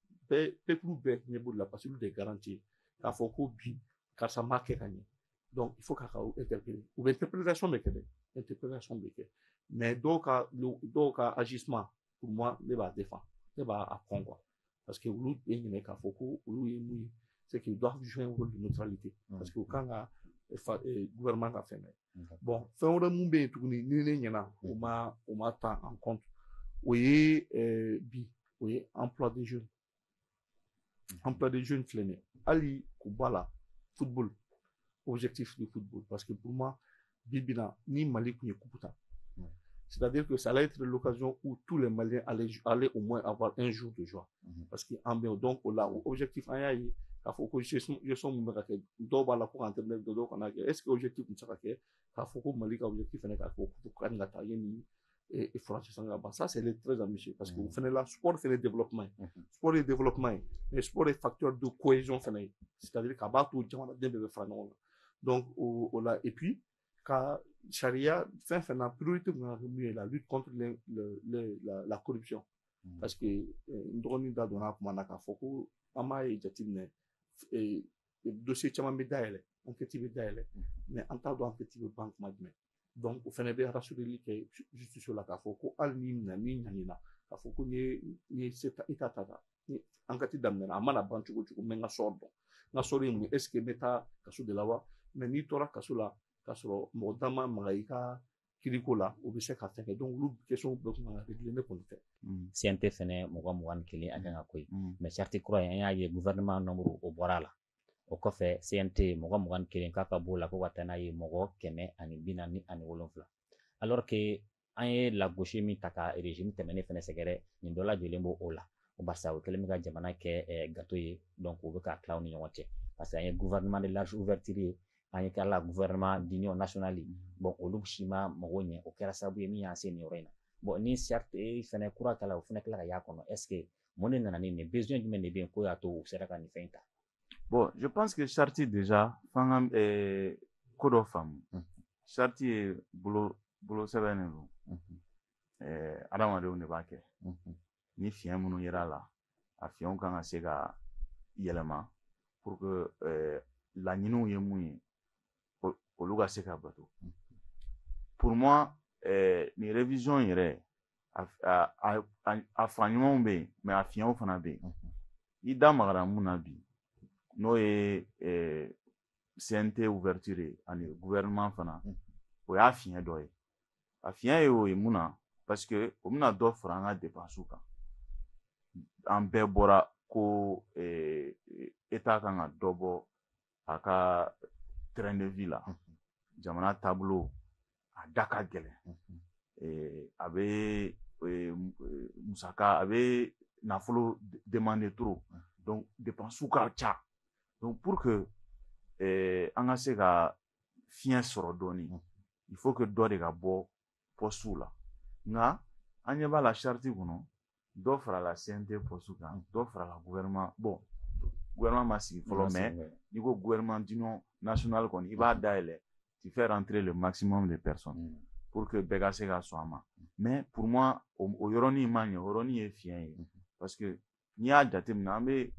peuple bɛɛ ɲɛ b'o la parce que olu de ye garantie k'a fɔ ko bi karisa m'a kɛ ka ɲɛ donc il faut k'a ka interpeller u bɛ interpellation bɛ kɛ dɛ interpellation bɛ kɛ mais dɔw ka agissement pour moi ne b'a défend ne b'a kɔn quoi parce que olu ye ɲinɛ k'a fɔ ko olu ye mun ye c'est qu'ils doivent jouer un rôle de neutralité parce que u kan ka gouvernement ka fɛn bɛɛ bon fɛn wɛrɛ mun bɛ yen tuguni ni ne ɲɛna o ma ta en compte o ye o ye emploi des jeunes filɛ nin ye hali k'u bɔ a la football objectif du football parce que pour moi bi in na ni Mali tun ye coupe ta c'est-à-dire que ça allait être l'occasion où tous les Maliens allaient au moins avoir un jour de joie parce que en bien donc là objectif an y'a ye k'a fɔ ko gestion mun bɛ ka kɛ dɔw b'a la ko ka tɛmɛ dɔw kana kɛ est-ce que objectif tun tɛ se ka kɛ k'a fɔ ko Mali ka objectif fɛnɛ k'a fɔ ko ka nin ka taa yanni France ka ban ça c'est très ambitieux parce que o fɛnɛ la sport fɛnɛ développement ye sport ye développement ye mais sport ye facteur de cohésion fɛnɛ ye c'est-à-dire k'a b'a to jamanaden bɛɛ bɛ fara ɲɔgɔn kan donc o la et puis ka charia fɛn fɛn na priorité mun ka kɛ mun ye la lutte contre la corruption parce que n dɔgɔnin da donna a kuma na k'a fɔ ko an b'a ye jateminɛ dossier caman bɛ dayɛlɛ enquête bɛ dayɛlɛ mais an t'a dɔn enquête bɛ ban kuma jumɛn donc o fɛnɛ bɛ rassureli kɛ justice la k'a fɔ ko hali ni ɲanina k'a fɔ ko ni ye état ta ni enquête daminɛna a mana ban cogo cogo n bɛ n ka sɔrɔ dɔn n ka sɔrɔ ye mun ye est ce que n bɛ taa kaso de la wa mais n'i tora kaso la k'a sɔrɔ mɔgɔ dama maga i ka kiriko la o bɛ se ka fɛn kɛ donc olu question bɛɛ kun kan ka régler ne kɔni fɛ. CNT fɛnɛ mɔgɔ 21 a kan ka ko ye mais charte kura in an y'a ye gouvernement nombre o bɔra a la o kɔfɛ CNT mɔgɔ 21 k'a ka b'o la ko ka taa n'a ye mɔgɔ 147 alors que an ye lagosi min ta ka régime tɛmɛnen fɛnɛ sɛgɛrɛ nin dɔ lajɛlen b'o o la o barisa o kɛlen bɛ ka jamana kɛ gâteau ye donc o bɛ ka tila u ni ɲɔgɔn cɛ parce que an ye gouvernement de large ouverture ye an ye kɛra gouvernement d'union nationale bon olu si ma mago ɲɛ o kɛra sababu ye min y'an se nin yɔrɔ in na bon ni charte fɛnɛ kura kɛla o fɛnɛ kila ka y'a kɔnɔ est ce que mun de nana ni nin besoin jumɛn de bɛ yen ko y'a to u sera ka nin fɛn ta. Bon, je pense que charte déjà fanga ko dɔ faamu charte ye bolo sɛbɛnnen don adamadenw de b'a kɛ ni fiɲɛ minnu yera la a fiɲɛw kan ka se ka yɛlɛma pour que laɲiniw ye mun ye olu ka se ka bato. Pour moi ni révision yɛrɛ a fa ɲumanw bɛ yen mais a fiɲɛw fana bɛ yen i da magara mun na bi n'o ye CNT ouverture ani gouvernement fana o y'a fiɲɛ dɔ ye a fiɲɛ ye o ye mun na parce que o bɛna dɔ fara an ka dépenses kan an bɛɛ bɔra ko état kan ka dɔ bɔ a ka train de vie la jamana taabolo a da ka gɛlɛn a bɛ musaka a bɛ nafolo demander trop donc dépenses ka ca donc pour que an ka se ka fiɲɛ sɔrɔ dɔɔni il faut que dɔ de ka bɔ poste la nka an ɲɛ b'a la charte kɔnɔ dɔ fara la CNT poste kan dɔ fara la gouvernement bon gouvernement ma sigi fɔlɔ mais n'i ko gouvernement d'union nationale kɔni i b'a dayɛlɛ tu fais rentrer le maximum de personnes pour que bɛɛ ka se ka sɔn a ma mais pour moi o yɔrɔnin ma ɲɛ o yɔrɔnin ye fiɲɛ ye parce que n'i y'a jateminɛ an bɛ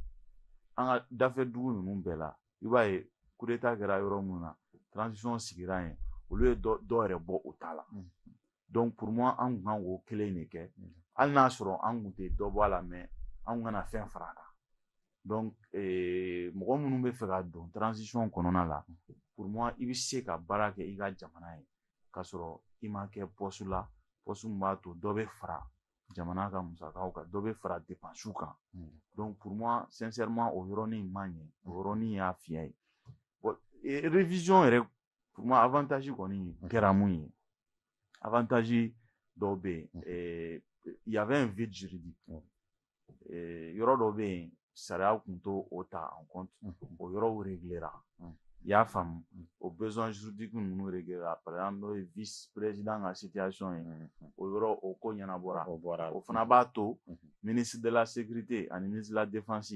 an ka dafɛ dugu ninnu bɛɛ la i b'a ye coup d'état kɛra yɔrɔ mun na transition sigira yen olu ye dɔ yɛrɛ bɔ o ta la donc pour moi an kun kan k'o kelen de kɛ hali n'a sɔrɔ an kun tɛ dɔ bɔ a la mais an kana fɛn fara a kan donc mɔgɔ minnu bɛ fɛ ka don transition kɔnɔna la pour moi i bɛ se ka baara kɛ i ka jamana ye k'a sɔrɔ i ma kɛ poste la poste min b'a to dɔ bɛ fara jamana ka musakaw kan dɔ bɛ fara dépenses kan donc pour moi sincèrement o yɔrɔnin ma ɲɛ o yɔrɔnin y'a fiɲɛ ye bon révision yɛrɛ pour moi avantage kɔni kɛra mun ye avantage dɔw bɛ yen il y avait un vide juridique yɔrɔ dɔ bɛ yen sariya kun t'o ta en compte o yɔrɔw réglera i y'a faamu o besoin juridique ninnu réglera par exemple n'o ye vice président ka situation ye o yɔrɔ o ko ɲɛnabɔra o fana b'a to ministre de la sécurité ani ministre de la défense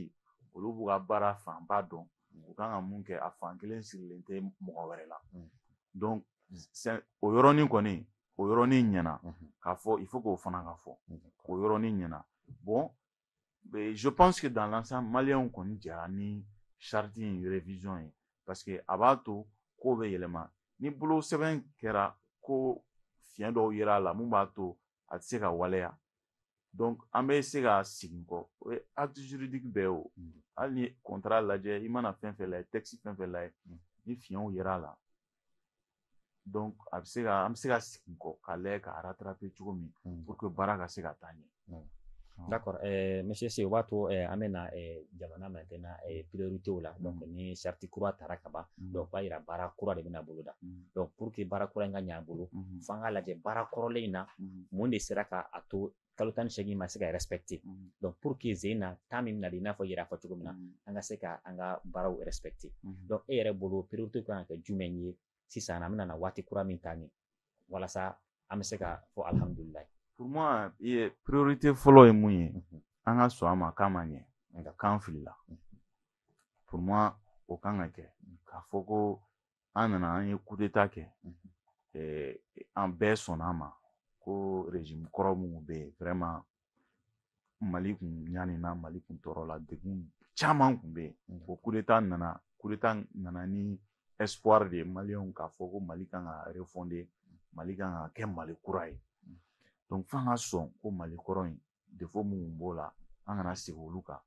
olu b'u ka baara fanba dɔn u kan ka mun kɛ a fan kelen sirilen tɛ mɔgɔ wɛrɛ la donc o yɔrɔnin kɔni o yɔrɔnin ɲɛna k'a fɔ il faut k'o fana ka fɔ o yɔrɔnin ɲɛna bon je pense que dans l'ensemble maliyɛnw kɔni jɛra ni charte in révision ye parce que a b'a to ko bɛ yɛlɛma ni bolo sɛbɛn kɛra ko fiɲɛ dɔw yera a la mun b'a to a tɛ se ka waleya donc an bɛ se ka segin kɔ o ye acte juridique bɛɛ o hali ni contrat lajɛ i mana fɛn fɛn lajɛ texte fɛn fɛn lajɛ ni fiɲɛw yera a la donc an bɛ se ka segin kɔ k'a lajɛ k'a rattraper cogo min pour que baara ka se ka taa ɲɛ. D'accord, monsieur Se, o b'a to an bɛna jamana maintenant priorité la donc ni charte kura taara ka ban donc b'a yira baara kura de bɛna boloda donc pour que baara kura in ka ɲɛ an bolo f'an k'a lajɛ baara kɔrɔlen in na mun de sera k'a to kalo 18 ma se ka respecter donc pour que ze in na temps min bɛna di i n'a fɔ yɛrɛ fɔ cogo min na an ka se ka an ka baaraw respecter donc e yɛrɛ bolo priorité kan ka kɛ jumɛn ye sisan an bɛna na waati kura min ta nin walasa an bɛ se ka fɔ alhamdulilayi. Pour moi priorité fɔlɔ ye mun ye an ka sɔn a ma k'a ma ɲɛ k'an filila pour moi o kan ka kɛ k'a fɔ ko an nana an ye coup d'état kɛ an bɛɛ sɔnna a ma ko régime kɔrɔ minnu bɛ yen vraiment Mali kun ɲanina Mali kun tɔɔrɔla degun caman kun bɛ yen o coup d'état nana ni espoir de maliyɛnw k'a fɔ ko Mali kan ka refonder Mali kan ka kɛ Mali kura ye donc f'an ka sɔn ko Mali kɔrɔ in défaut minnu b'o la an kana segin olu kan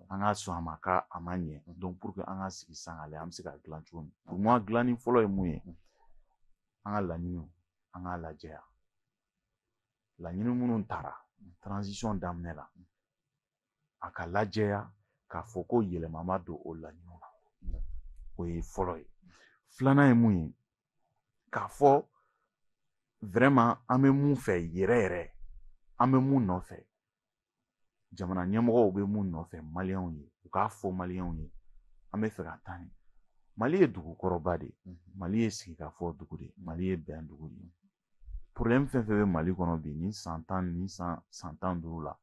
an ka sɔn a ma k'a ma ɲɛ donc pour que an ka sigi san ale an bɛ se ka dilan cogo min pour moi dilanni fɔlɔ ye mun ye an ka laɲiniw an k'a lajɛya laɲini minnu taara transition daminɛ la a ka lajɛya k'a fɔ ko yɛlɛma ma don o laɲiniw na o ye fɔlɔ ye filanan ye mun ye k'a fɔ vraiment an bɛ mun fɛ yɛrɛ yɛrɛ an bɛ mun nɔfɛ jamana ɲɛmɔgɔw bɛ mun nɔfɛ maliyɛnw ye u k'a fɔ maliyɛnw ye an bɛ fɛ ka taa ɲɛ mali ye dugukɔrɔba de ye mali ye sigikafɔ dugu de ye mali ye bɛn dugu de ye problème fɛn fɛn bɛ mali kɔnɔ bi ni san 10 ni san 15 la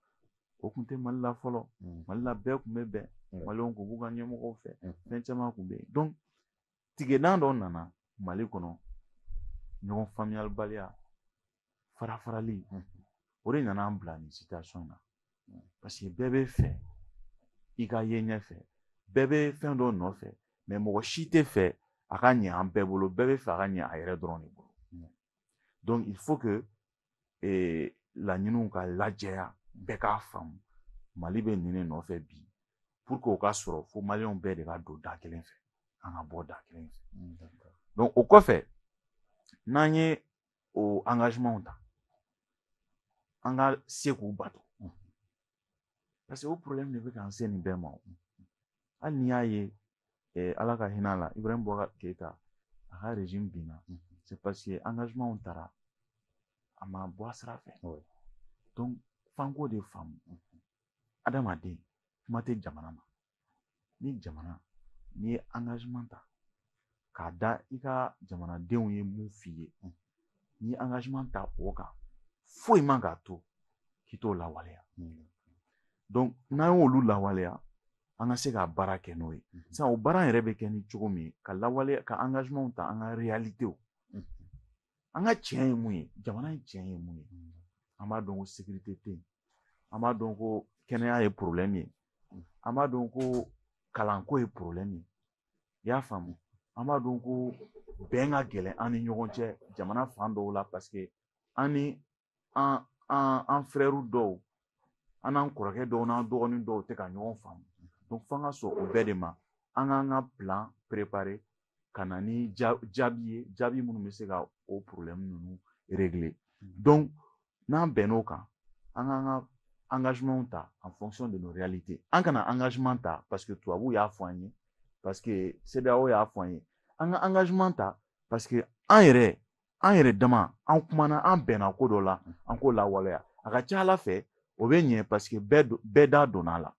o tun tɛ mali la fɔlɔ mali la bɛɛ tun bɛ bɛn maliyɛnw kun b'u ka ɲɛmɔgɔw fɛ fɛn caman kun bɛ yen donc tigɛdan dɔ nana mali kɔnɔ ɲɔgɔn faamuyalibaliya farafarali o de nana an bila nin situation na parce que bɛɛ bɛ fɛ i ka ye ɲɛfɛ bɛɛ bɛ fɛn dɔ nɔfɛ mais mɔgɔ si tɛ fɛ a ka ɲɛ an bɛɛ bolo bɛɛ bɛ fɛ a ka ɲɛ a yɛrɛ dɔrɔn de bolo donc il faut que laɲiniw ka lajɛya bɛɛ k'a faamu mali bɛ nin de nɔfɛ bi pour que o ka sɔrɔ fo maliyɛnw bɛɛ de ka don da kelen fɛ an ka bɔ da kelen fɛ donc o kɔfɛ n'an ye o engagement ta an ka se k'u bato parce que o problème de bɛ k'an se nin bɛɛ ma hali n'i y'a ye ala ka hinɛ la Ibrahim Boubacar Keita a ka régime binna c'est parce que engagement taara a ma bɔ a sira fɛ donc f'an k'o de faamu adamaden kuma tɛ jamana ma ni jamana n'i ye engagement ta k'a da i ka jamanadenw ye mun f'i ye n'i ye engagement ta o kan foyi man k'a to k'i t'o lawaleya donc n'an y'olu lawaleya an ka se ka baara kɛ n'o ye sisan o baara yɛrɛ bɛ kɛ ni cogo min ka lawaleya ka engagement ta an ka réalitéw an ka tiɲɛ ye mun ye jamana ye tiɲɛ ye mun ye an b'a dɔn ko sécurité tɛ yen an b'a dɔn ko kɛnɛya ye problème ye an b'a dɔn ko kalanko ye problème ye i y'a faamu an b'a dɔn ko bɛn ka gɛlɛn an ni ɲɔgɔn cɛ jamana fan dɔw la parce que an ni an frères dɔw an n'an kɔrɔkɛ dɔw n'an dɔgɔnin dɔw tɛ ka ɲɔgɔn faamu donc f'an ka sɔn o bɛɛ de ma an k'an ka plan préparer ka na ni jaabi ye jaabi minnu bɛ se ka o problème ninnu régler donc n'an bɛnn'o kan an k'an ka engagement ta en fonction de nos réalités an kana engagement ta parce que tubabuw y'a fɔ an ye parce que CEDEAO y'a fɔ an ye an ka engagement ta parce que an yɛrɛ dama an kumana an bɛnna ko dɔ la an k'o lawaleya a ka ca ala fɛ o bɛ ɲɛ parce que bɛɛ da donna la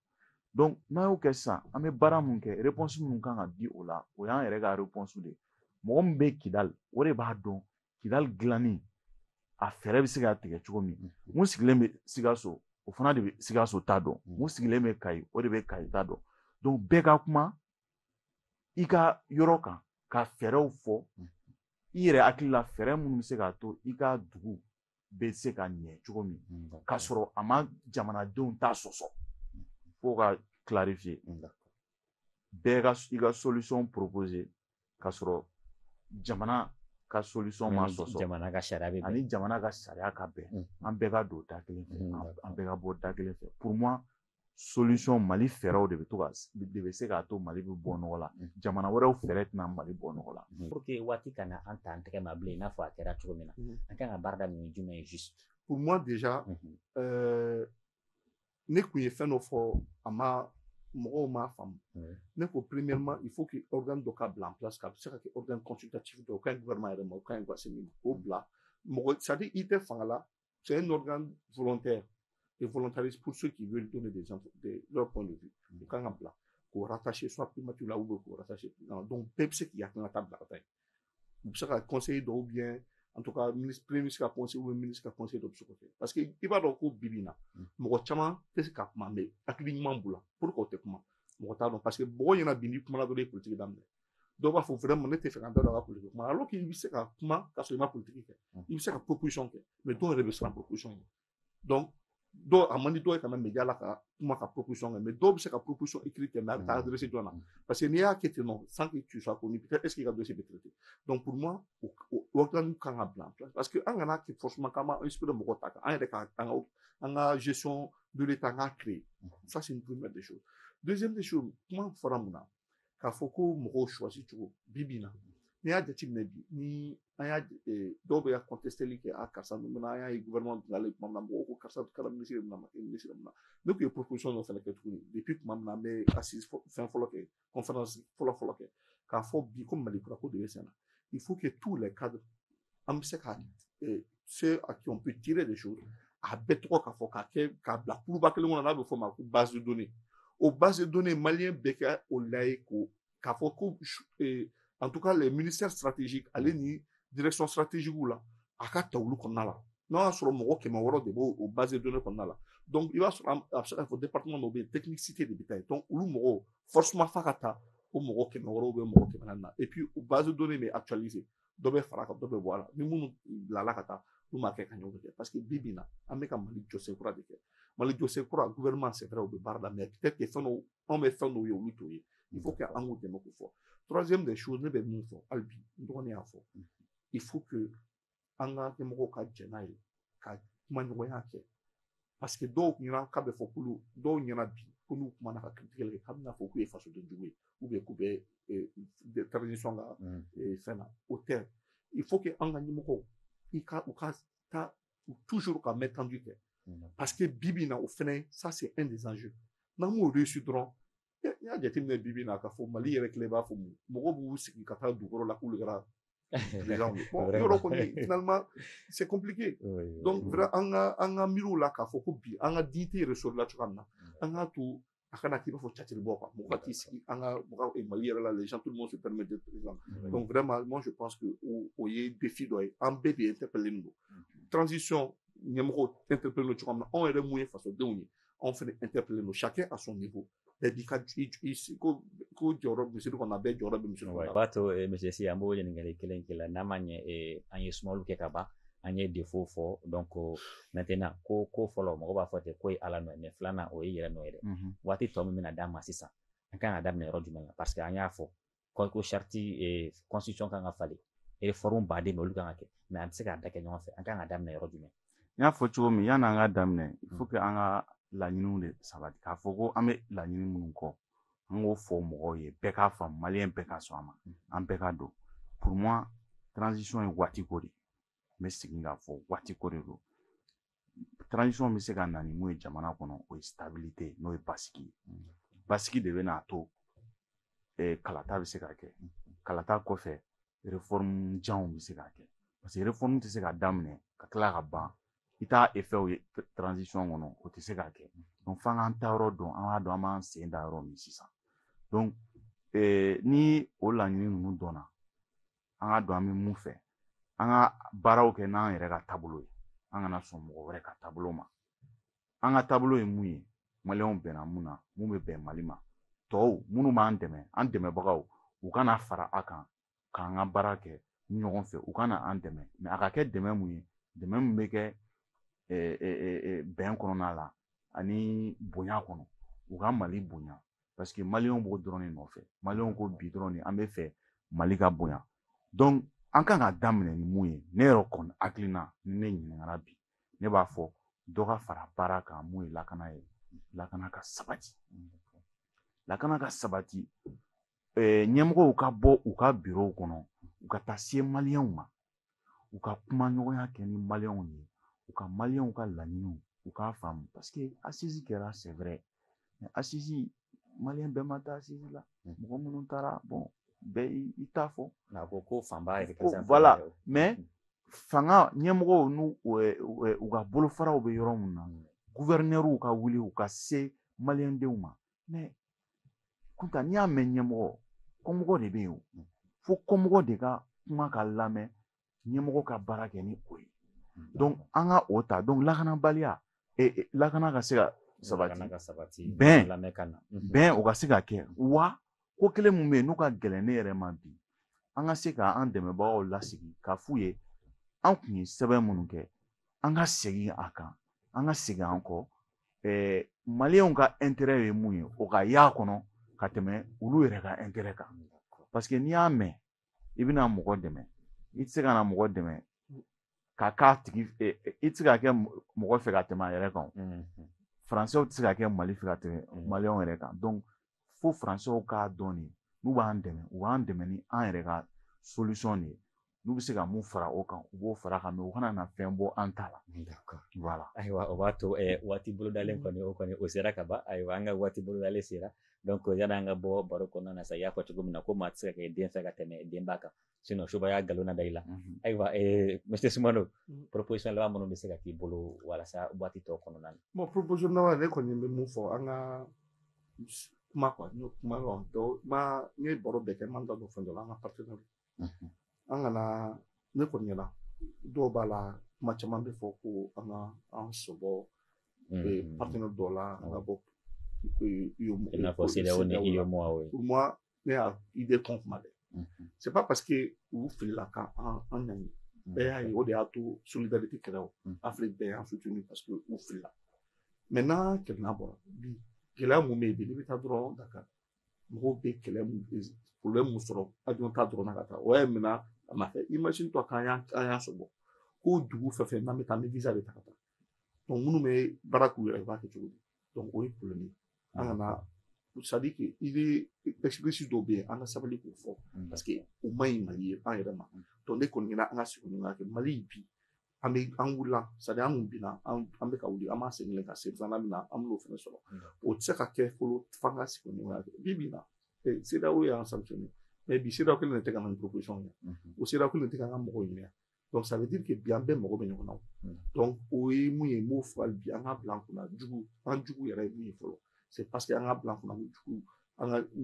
donc n'an y'o kɛ sisan an bɛ baara mun kɛ réponse minnu kan ka di o la o y'an yɛrɛ ka réponse de mɔgɔ min bɛ Kidali o de b'a dɔn Kidali dilanni a fɛɛrɛ bɛ se ka tigɛ cogo min mun sigilen bɛ Sikaso o fana de bɛ Sikaso ta dɔn mun sigilen bɛ Kayi o de bɛ Kayi ta dɔn donc bɛɛ ka kuma i ka yɔrɔ kan ka fɛɛrɛw fɔ i yɛrɛ hakili la fɛɛrɛ minnu bɛ se k'a to i ka dugu bɛ se ka ɲɛ cogo min k'a sɔrɔ a ma jamanadenw ta sɔsɔ fo ka clarifier bɛɛ ka i ka solution proposer k'a sɔrɔ jamana ka solution ma sɔsɔ jamana ka sariya bɛ bɛn ani jamana ka sariya ka bɛn an bɛɛ ka don da kelen fɛ an bɛɛ ka bɔ da kelen fɛ pour moi solution mali fɛɛrɛw de bɛ se k'a to mali bɛ bɔ nɔgɔ la jamana wɛrɛw fɛɛrɛ tɛna mali bɔ nɔgɔ la pour que waati kana an ta an tɛgɛ ma bilen i n'a fɔ a kɛra cogo min na an kan ka baara daminɛ ni jumɛn ye juste pour moi déjà ne kun ye fɛn dɔ fɔ a ma mɔgɔw m'a faamu ne ko premièrement il faut que organe dɔ ka bila en place ka se ka kɛ organe consultatif dɔ o ka ɲi gouvernement yɛrɛ ma o ka ɲi gasi min k'o bila mɔgɔ c'est à dire i tɛ fanga la c'est un organe volontaire et volontariste pour ceux qui veulent donner leur point de vue o kan ka bila k'o rattacher soit primature la ou k'o rattacher donc bɛɛ bɛ se k'i hakilina ta bila ka taa yen u bɛ se ka conseiller dɔw bien en tout cas premier ministre ka conseil ou ministre ka conseil dɔ bɛ se k'o kɛ parce que i b'a dɔn ko bi bi in na mɔgɔ caman tɛ se ka kuma mais hakili ɲuman b'u la pour que o tɛ kuma mɔgɔ t'a dɔn parce que mɔgɔ ɲɛna bi n'i kumana dɔrɔn i ye politique daminɛ dɔw b'a fɔ vraiment ne tɛ fɛ ka n da don a ka politique kuma alors qu'il bɛ se ka kuma k'a sɔrɔ i ma politique kɛ i bɛ se ka proposition kɛ mais dɔw yɛrɛ bɛ siran proposition ye donc dɔw a man di dɔw ye kana média la ka kuma ka proposition kɛ mais dɔw bɛ se ka proposition écrite kɛ mais a bɛ taa adressé jɔn na parce que n'i y'a kɛ ten nɔ sans que tu sois connu peut-être est-ce que i ka dossier bɛ traité donc pour moi o organe kan ka bila en place parce que an kana kɛ forcément k'an b'a inspiré mɔgɔw ta kan an yɛrɛ ka an ka gestion de l'état an k'a créer ça c'est une première des choses deuxième des choses kuma fɔra mun na k'a fɔ ko mɔgɔw choisi cogo bi bi in na n'i y'a jateminɛ bi ni an y'a dɔw bɛ ka contesteli kɛ a karisa ninnu na an y'a ye gouvernement bilalen tuma min na mɔgɔw ko karisa kɛra minisiri min na ma kɛ minisiri min na ne tun ye proposition dɔ fana kɛ tuguni depuis tuma min na an bɛ assise fɛn fɔlɔ kɛ conférence fɔlɔ kɛ k'a fɔ bi ko mali kura ko de bɛ sen na il faut que tous les cadres an bɛ se ka ceux à qui on peut tirer des choses a bɛɛ tɔgɔ k'a fɔ k'a bila kuluba kelen kɔnɔ n'a bɛ fɔ o ma ko base de données o base de données maliyɛn bɛɛ kɛ o la ye k'a fɔ ko en tout cas les ministères stratégiques ale ni direction stratégique la a ka ta olu kɔnɔna la n'a y'a sɔrɔ mɔgɔ 600 de b'o base de données kɔnɔna la donc i b'a sɔrɔ a bɛ se k'a fɔ département dɔ bɛ yen technicité de bɛ taa yen donc olu mɔgɔw forcément f'a ka taa o mɔgɔ 600 ou mɔgɔ 400 na et puis o base de données bɛ actualiser dɔ bɛ fara kan dɔ bɛ bɔ a la ni minnu bilala ka taa olu m'a kɛ ka ɲɔgɔn kɛ parce que bi bi in na an bɛ ka mali jɔsen kura de kɛ mali jɔsen kura gouvernement c'est vrai o bɛ baara la mais peut-être que fɛn dɔw anw bɛ fɛn dɔw ye olu t'o ye il faut que an k'u dɛmɛ k'o fɔ troisième des choses ne bɛ mun fɔ hali bi n dɔgɔnin y'a fɔ il faut que an ka ɲɛmɔgɔw ka jɛ n'a ye ka kuma ɲɔgɔnya kɛ parce que dɔw ɲɛna k'a bɛ fɔ k'olu dɔw ɲɛna bi ko n'u kumana ka critique kɛ k'a bɛna fɔ k'u ye fasoden jugu ye ou bien k'u bɛ transition ka fɛn na o tɛ il faut que an ka ɲɛmɔgɔw u ka taa toujours ka main tendue kɛ parce que bi bi in na o fɛnɛ ça c'est un des enjeux n'an m'o réussi dɔrɔn n y'a jateminɛ bi bi in na k'a fɔ mali yɛrɛ tile b'a fɔ mɔgɔw b'u sigi ka taa dugukɔrɔ la k'olu kɛra président ye bon yɔrɔ kɔni finalement c'est compliqué donc vraiment an ka miiriw la k'a fɔ ko bi an ka dignité ressort la cogoya min na an k'a to a kana k'i b'a fɔ catiri bɔ quoi mɔgɔ t'i sigi an ka mali yɛrɛ la les gens tout le monde se permet d'être président donc vraiment moi je pense que o ye défi dɔ ye an bɛɛ de interpellé don transition ɲɛmɔgɔw interpellé don cogoya min na anw yɛrɛ mun ye fasodenw ye anw fɛnɛ interpellé don chacun à son niveau bɛɛ b'i ka ko jɔyɔrɔ misiri kɔnɔ a bɛɛ jɔyɔrɔ bɛ misiri kɔnɔ. O b'a to monsieur Si an b'o ɲininkali kelen kɛ la n'a ma ɲɛ an ye sumaworo kɛ ka ban an ye défaut fɔ donc maintenant ko fɔlɔ mɔgɔ b'a fɔ ten ko ye ala nɔ ye mais filanan o ye yɛrɛ nɔ ye dɛ waati tɔ min bɛna d'a ma sisan an kan ka daminɛ yɔrɔ jumɛn na parce que an y'a fɔ ko charte constitution kan ka falen réforme baden bɛ olu kan ka kɛ mais an tɛ se k'a da kɛ ɲɔgɔn fɛ an kan ka daminɛ yɔrɔ jumɛn. n y'a fɔ cogo min yan'an ka daminɛ il faut que an ka laɲiniw de sabati k'a fɔ ko an bɛ laɲini minnu kɔ an k'o fɔ mɔgɔw ye bɛɛ k'a faamu maliyɛn bɛɛ ka sɔn a ma an bɛɛ ka don pour moi transition ye waati ko de n bɛ segin k'a fɔ waati ko de don transition bɛ se ka na ni mun ye jamana kɔnɔ o ye stabilité n'o ye basigi ye basigi de bɛ n'a to kalata bɛ se ka kɛ kalata kɔfɛ réforme janw bɛ se ka kɛ parce que réforme tɛ se ka daminɛ ka tila ka ban i t'a effet ye transition kɔnɔ o tɛ se ka kɛ donc f'an k'an ta yɔrɔ dɔn an b'a dɔn an b'an sen da yɔrɔ min sisan donc ni o laɲini ninnu dɔnna an ka dɔn an bɛ mun fɛ an ka baaraw kɛ n'an yɛrɛ ka taabolo ye an kana sɔn mɔgɔ wɛrɛ ka taabolo ma an ka taabolo ye mun ye maliyɛnw bɛnna mun na mun bɛ bɛn mali ma tɔw minnu b'an dɛmɛ an dɛmɛbagaw u kana fara a kan k'an ka baara kɛ ɲɔgɔn fɛ u kana an dɛmɛ mais a ka kɛ dɛmɛ mun ye dɛmɛ mun bɛ kɛ bɛn kɔnɔna la ani bonya kɔnɔ u ka mali bonya parce que maliyɛnw b'o dɔrɔn de nɔfɛ maliyɛnw ko bi dɔrɔn de an bɛ fɛ mali ka bonya donc an kan ka daminɛ ni mun ye ne yɛrɛ kɔni hakilina ni ne ɲininkara bi ne b'a fɔ dɔ ka fara baara kan mun ye lakana ye lakana ka sabati lakana ka sabati ɲɛmɔgɔw ka bɔ u ka bureau kɔnɔ u ka taa se maliyɛnw ma u ka kuma ɲɔgɔnya kɛ ni maliyɛnw ye u ka maliyɛnw ka laɲiniw u k'a faamu parce que assise kɛra c'est vrai mais assise maliyɛn bɛɛ ma taa assise la mɔgɔ minnu taara bon bɛɛ i t'a fɔ ko fanba yɛrɛ voilà mais fanga ɲɛmɔgɔw n'u u ka bolofaraw bɛ yɔrɔ min na gouverneurs ka wuli u ka se maliyɛndenw ma mais kunta n'i y'a mɛn ɲɛmɔgɔ kɔmɔgɔ de bɛ yen o fo kɔmɔgɔ de ka kuma ka lamɛn ɲɛmɔgɔ ka baara kɛ ni o ye donc an ka o ta donc lakanabaliya lakana ka se ka sabati bɛn o ka se ka kɛ wa ko kelen mun bɛ yen n'u ka gɛlɛn ne yɛrɛ ma bi an ka se ka an dɛmɛbagaw lasigi k'a f'u ye an kun ye sɛbɛn minnu kɛ an ka segin a kan an ka segin an kɔ maliyɛnw ka intérêt ye mun ye o ka y'a kɔnɔ ka tɛmɛ olu yɛrɛ ka intérêt kan parce que n'i y'a mɛn i bɛna mɔgɔ dɛmɛ i tɛ se ka na mɔgɔ dɛmɛ ka k'a tigi i tɛ se ka kɛ mɔgɔ fɛ ka tɛmɛ a yɛrɛ kan faransɛw tɛ se ka kɛ mali fɛ ka tɛmɛ maliyɛnw yɛrɛ kan donc fo faransɛw k'a dɔn de n'u b'an dɛmɛ u b'an dɛmɛ ni an yɛrɛ ka solution de ye n'u bɛ se ka mun fara o kan u b'o fara kan mɛ u kana na fɛn bɔ an ta la. D'accord. Voilà. Ayiwa o b'a to waati bolo dalen kɔni o sera ka ban ayiwa an ka waati bolo dalen sera donc yani an ka bɔ baro kɔnɔna na sa i y'a fɔ cogo min na ko maa tɛ se ka kɛ den fɛ ka tɛmɛ denba kan sinon soba y'a nkalon da i la. Ayiwa monsieur Sumano proposition laban minnu bɛ se ka k'i bolo walasa waati tɔ kɔnɔna na. Bon proposition laban ne kɔni bɛ mun fɔ an ka kuma quoi n y'o kuma lɔn donc n ye baro bɛɛ kɛ n ma da don fɛn dɔ la an ka partenaire an kana ne kɔni ɲɛna dɔw b'a la kuma caman bɛ fɔ ko an ka an sɔbɔ partenaire dɔw la an ka bɔ i n'a fɔ CEDEAO ni UEMOA. Pour moi ne y'a idée kɔn kuma dɛ c'est pas parce que u filila ka an ɲangi bɛɛ y'a ye o de y'a to solidarité kɛra o Afrique bɛɛ y'an soutenu parce que u filila maintenant kɛlɛ bɔra bi gɛlɛya mun bɛ yen bi n'i bɛ taa dɔrɔn Dakar mɔgɔw bɛ kɛlɛ mun problème mun sɔrɔ avion ta dɔrɔn na ka taa o y'a minɛ a ma fɛ imagine toi k'an y'a sɔrɔ ko dugu fɛn fɛn n'an bɛ taa an bɛ visa de ta ka taa donc minnu bɛ baara k'u yɛrɛ ye u b'a kɛ cogo di donc o ye problème ye an kana c'est à dire que il est expérience dɔw bɛ yen an ka sabali k'o fɔ parce que o man ɲi Mali ye an yɛrɛ ma donc ne kɔni ɲɛna an ka segin ɲɔgɔn kɛ Mali bi an wulila c'est à dire an kun binna an bɛ ka wuli an b'a segin ka se filanan min na an b'o fana sɔrɔ o tɛ se ka kɛ fɔlɔ f'an ka segin ɲɔgɔn kɛ bi na CEDEAO y'an sanctionné mais bi CEDEAO kelen de tɛ ka na ni proposition ye o CEDEAO kelen de tɛ ka an ka mɔgɔw ɲininka donc ça veut dire que bi an bɛɛ mago bɛ ɲɔgɔn na donc o ye mun ye m'o fɔ hali bi an ka bila an kunna an jugu yɛrɛ ye mun ye fɔlɔ c'est parce que an ka bila an kunna jugu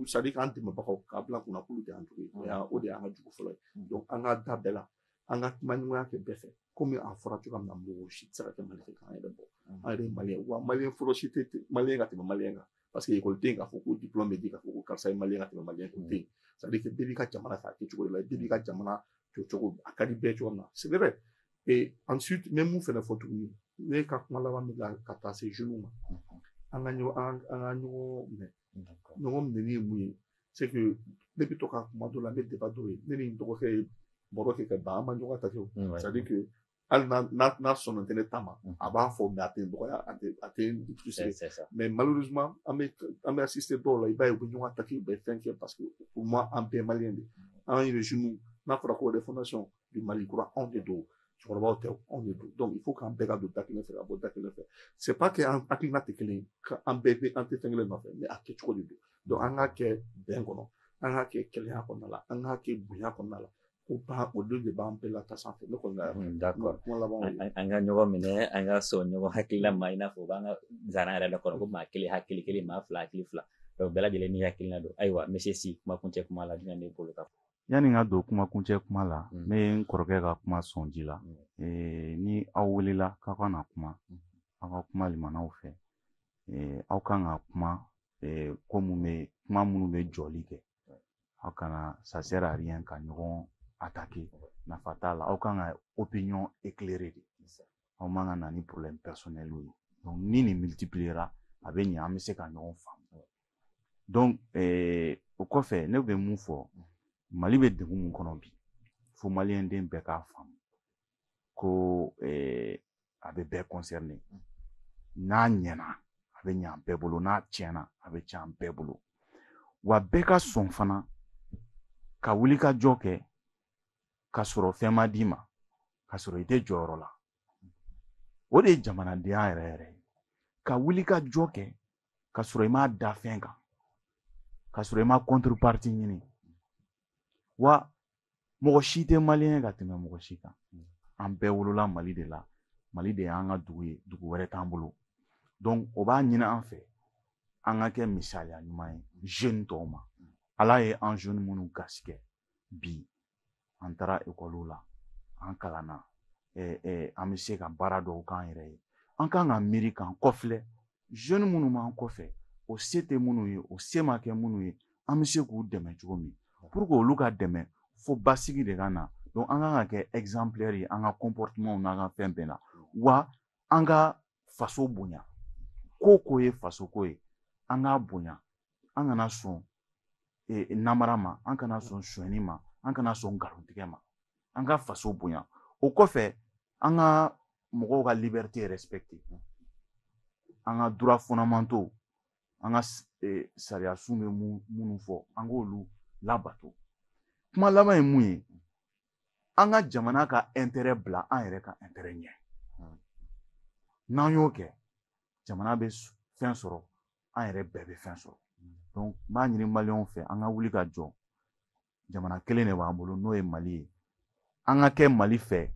c'est à dire k'an dɛmɛbagaw k'a bila an kunna k'olu de y'an jugu ye o de y'an ka jugu fɔlɔ ye donc an ka da bɛɛ la an ka kuma ɲɔgɔnya kɛ bɛɛ fɛ komi a fɔra cogoya min na mɔgɔ si tɛ se ka kɛ Mali fɛ k'an yɛrɛ bɔ an yɛrɛ ye Maliyɛn wa Maliyɛn fɔlɔ si tɛ Maliyɛn ka tɛmɛ Maliyɛn kan parce que ekɔliden k'a fɔ ko diplôme bɛ di k'a fɔ ko karisa ye Maliyɛn ka tɛmɛ Maliyɛn kun tɛ yen c'est à dire que bɛɛ b'i ka jamana fɛ a kɛcogo de la bɛɛ b'i ka jamana jɔ cogo a ka di bɛɛ cogo min na c'est vrai et ensuite n bɛ mun fɛnɛ fɔ tuguni ne ka kuma laban min la ka taa se jeunes ma an ka ɲɔgɔn minɛ ɲɔgɔn minɛni ye mun ye c'est que ne bɛ to ka kuma dɔ la n bɛ débat dɔw ye ne ni n dɔgɔkɛ ye baro kɛ ka ban an ma ɲɔgɔn ta kɛ o c'est à dire que hali n'a sɔnna tɛ ne ta ma a b'a fɔ mais a tɛ n dɔgɔya a tɛ n toucher mais malheureusement an bɛ assister dɔw la i b'a ye u bɛ ɲɔgɔn attaquer u bɛ fɛn kɛ parce que pour moi an bɛɛ maliyɛn de an yɛrɛ jeunes n'a fɔra ko refondation du Mali kura anw de don cɛkɔrɔbaw tɛ anw de don donc il faut k'an bɛɛ ka don da kelen fɛ ka bɔ da kelen fɛ c'est pas que an hakilina tɛ kelen ye k'an bɛɛ an tɛ fɛn kelen nɔfɛ mais a kɛcogo de don donc an k'a kɛ bɛn kɔnɔ an k'a kɛ kɛlɛya kɔnɔna la an k'a kɛ bonya kɔnɔna la o de b'an bɛɛ la ta sanfɛ ne kɔni d'accord an ka ɲɔgɔn minɛ an ka sɔn ɲɔgɔn hakilila ma i n'a fɔ u b'an ka zana yɛrɛ la kɔnɔ ko maa kelen hakili kelen maa fila hakili fila donc bɛɛ lajɛlen ni hakilina don ayiwa monsieur Si kumakuncɛ kuma la jumɛn b'e bolo ka fɔ yani n ka don kumakuncɛ kuma la n bɛ n kɔrɔkɛ ka kuma sɔn ji la ni aw welela k'aw ka na kuma aw ka kuma limanaw fɛ aw kan ka kuma kuma minnu bɛ jɔli kɛ aw kana ça sert à rien ka ɲɔgɔn attaquer nafa t'a la aw kan ka opinion éclairée de aw man ka na ni problème personnel ye donc ni nin multipliera a bɛ ɲɛ an bɛ se ka ɲɔgɔn faamu donc o kɔfɛ ne bɛ mun fɔ Mali bɛ degun mun kɔnɔ bi fo maliyɛn den bɛɛ k'a faamu ko a bɛ bɛɛ concerné n'a ɲɛna a bɛ ɲɛ an bɛɛ bolo n'a tiɲɛna a bɛ tiɲɛ an bɛɛ bolo wa bɛɛ ka sɔn fana ka wuli ka jɔ kɛ ka sɔrɔ fɛn ma d'i ma ka sɔrɔ i tɛ jɔyɔrɔ la o de ye jamanadenya yɛrɛ yɛrɛ ye ka wuli ka jɔ kɛ ka sɔrɔ i m'a da fɛn kan ka sɔrɔ i ma contrepartie ɲini wa mɔgɔ si tɛ maliyɛn ka tɛmɛ mɔgɔ si kan an bɛɛ wolola Mali de la Mali de y'an ka dugu ye dugu wɛrɛ t'an bolo donc o b'a ɲini an fɛ an ka kɛ misaliya ɲuman ye jeune tɔw ma Ala ye an jeune minnu gasigɛ bi an taara ekɔliw la an kalanna an bɛ se ka baara dɔw k'an yɛrɛ ye an kan ka miiri k'an kɔfilɛ jeune minnu b'an kɔfɛ o se tɛ minnu ye o se ma kɛ minnu ye an bɛ se k'u dɛmɛ cogo min pour que olu ka dɛmɛ fo basigi de ka na donc an kan ka kɛ exemplaire ye an ka comportement n'an ka fɛn bɛɛ la wa an ka faso bonya ko ye faso ko ye an k'a bonya an kana sɔn namara ma an kana sɔn sonyɛni ma an kana sɔn nkalontigɛ ma an ka faso bonya o kɔfɛ an ka mɔgɔw ka liberté respecter an ka droit fondamentaux an ka sariya sun bɛ minnu fɔ an k'olu labato kuma laban ye mun ye an ka jamana ka intérêt bila an yɛrɛ ka intérêt ɲɛ n'an y'o kɛ jamana bɛ fɛn sɔrɔ an yɛrɛ bɛɛ bɛ fɛn sɔrɔ donc n b'a ɲini maliyɛnw fɛ an ka wuli ka jɔ jamana kelen de b'an bolo n'o ye Mali ye an ka kɛ Mali fɛ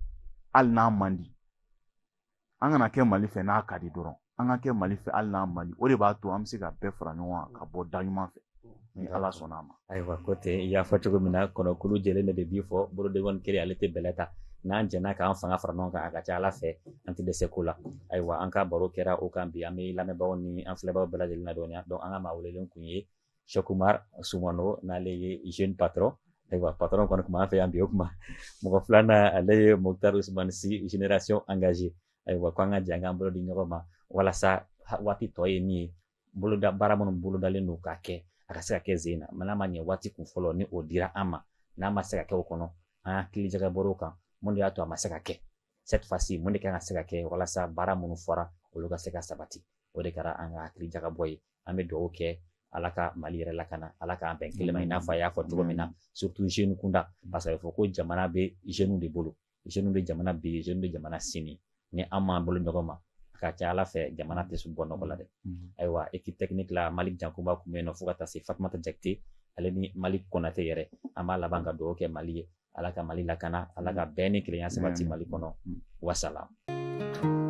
hali n'a man di an kana kɛ Mali fɛ n'a ka di dɔrɔn an ka kɛ Mali fɛ hali n'a man di o de b'a to an bɛ se ka bɛɛ fara ɲɔgɔn kan ka bɔ da ɲuman fɛ ni Ala sɔnna a ma. Ayiwa ko ten i y'a fɔ cogo min na kɔnɔkulu jɛlen de bɛ bi fɔ boloden kɔni kelen ale tɛ bɛlɛ ta n'an jɛnna k'an fanga fara ɲɔgɔn kan a ka ca Ala fɛ an tɛ dɛsɛ ko la ayiwa an ka baro kɛra o kan bi an bɛ lamɛnbagaw ni an filɛbagaw bɛɛ lajɛlen ladɔnniya donc an ka maa welelen kun ye Cheikh Oumar Soumano n'ale ye jeune patron ayiwa patron kɔni tun b'an fɛ yan bi o kuma mɔgɔ filanan ale ye Moctar Ousmane Sy génération engagée ayiwa ko an ka jɛ an k'an bolo di ɲɔgɔn ma walasa waati tɔ ye min ye boloda baara minnu bolodalen don k'a kɛ a ka se ka kɛ sen na n'a ma ɲɛ waati kun fɔlɔ ni o dira an ma n'a ma se ka kɛ o kɔnɔ an hakili jagabɔr'o kan mun de y'a to a ma se ka kɛ cette fois-ci mun de kan ka se ka kɛ walasa baara minnu fɔra olu ka se ka sabati o de kɛra an ka hakili jagabɔ ye an bɛ dugawu kɛ Ala ka Mali yɛrɛ lakana Ala k'an bɛn kelen ma i n'a fɔ a y'a fɔ cogo min na surtout jeune kunda parce que a bɛ fɔ ko jamana bɛ jeunes de bolo jeunes bɛ jamana bi jeunes bɛ jamana sini ni an m'an bolo ɲɔgɔn ma ka ca Ala fɛ jamana tɛ bɔ nɔgɔ la dɛ ayiwa équipe technique la Malik Jankuba kun bɛ yen nɔ fo ka taa se Fatumata Jakite ale ni Malik Konate yɛrɛ an b'a laban ka dugawu kɛ Mali ye Ala ka Mali lakana Ala ka bɛn ni kelenya sabati Mali kɔnɔ wassalam.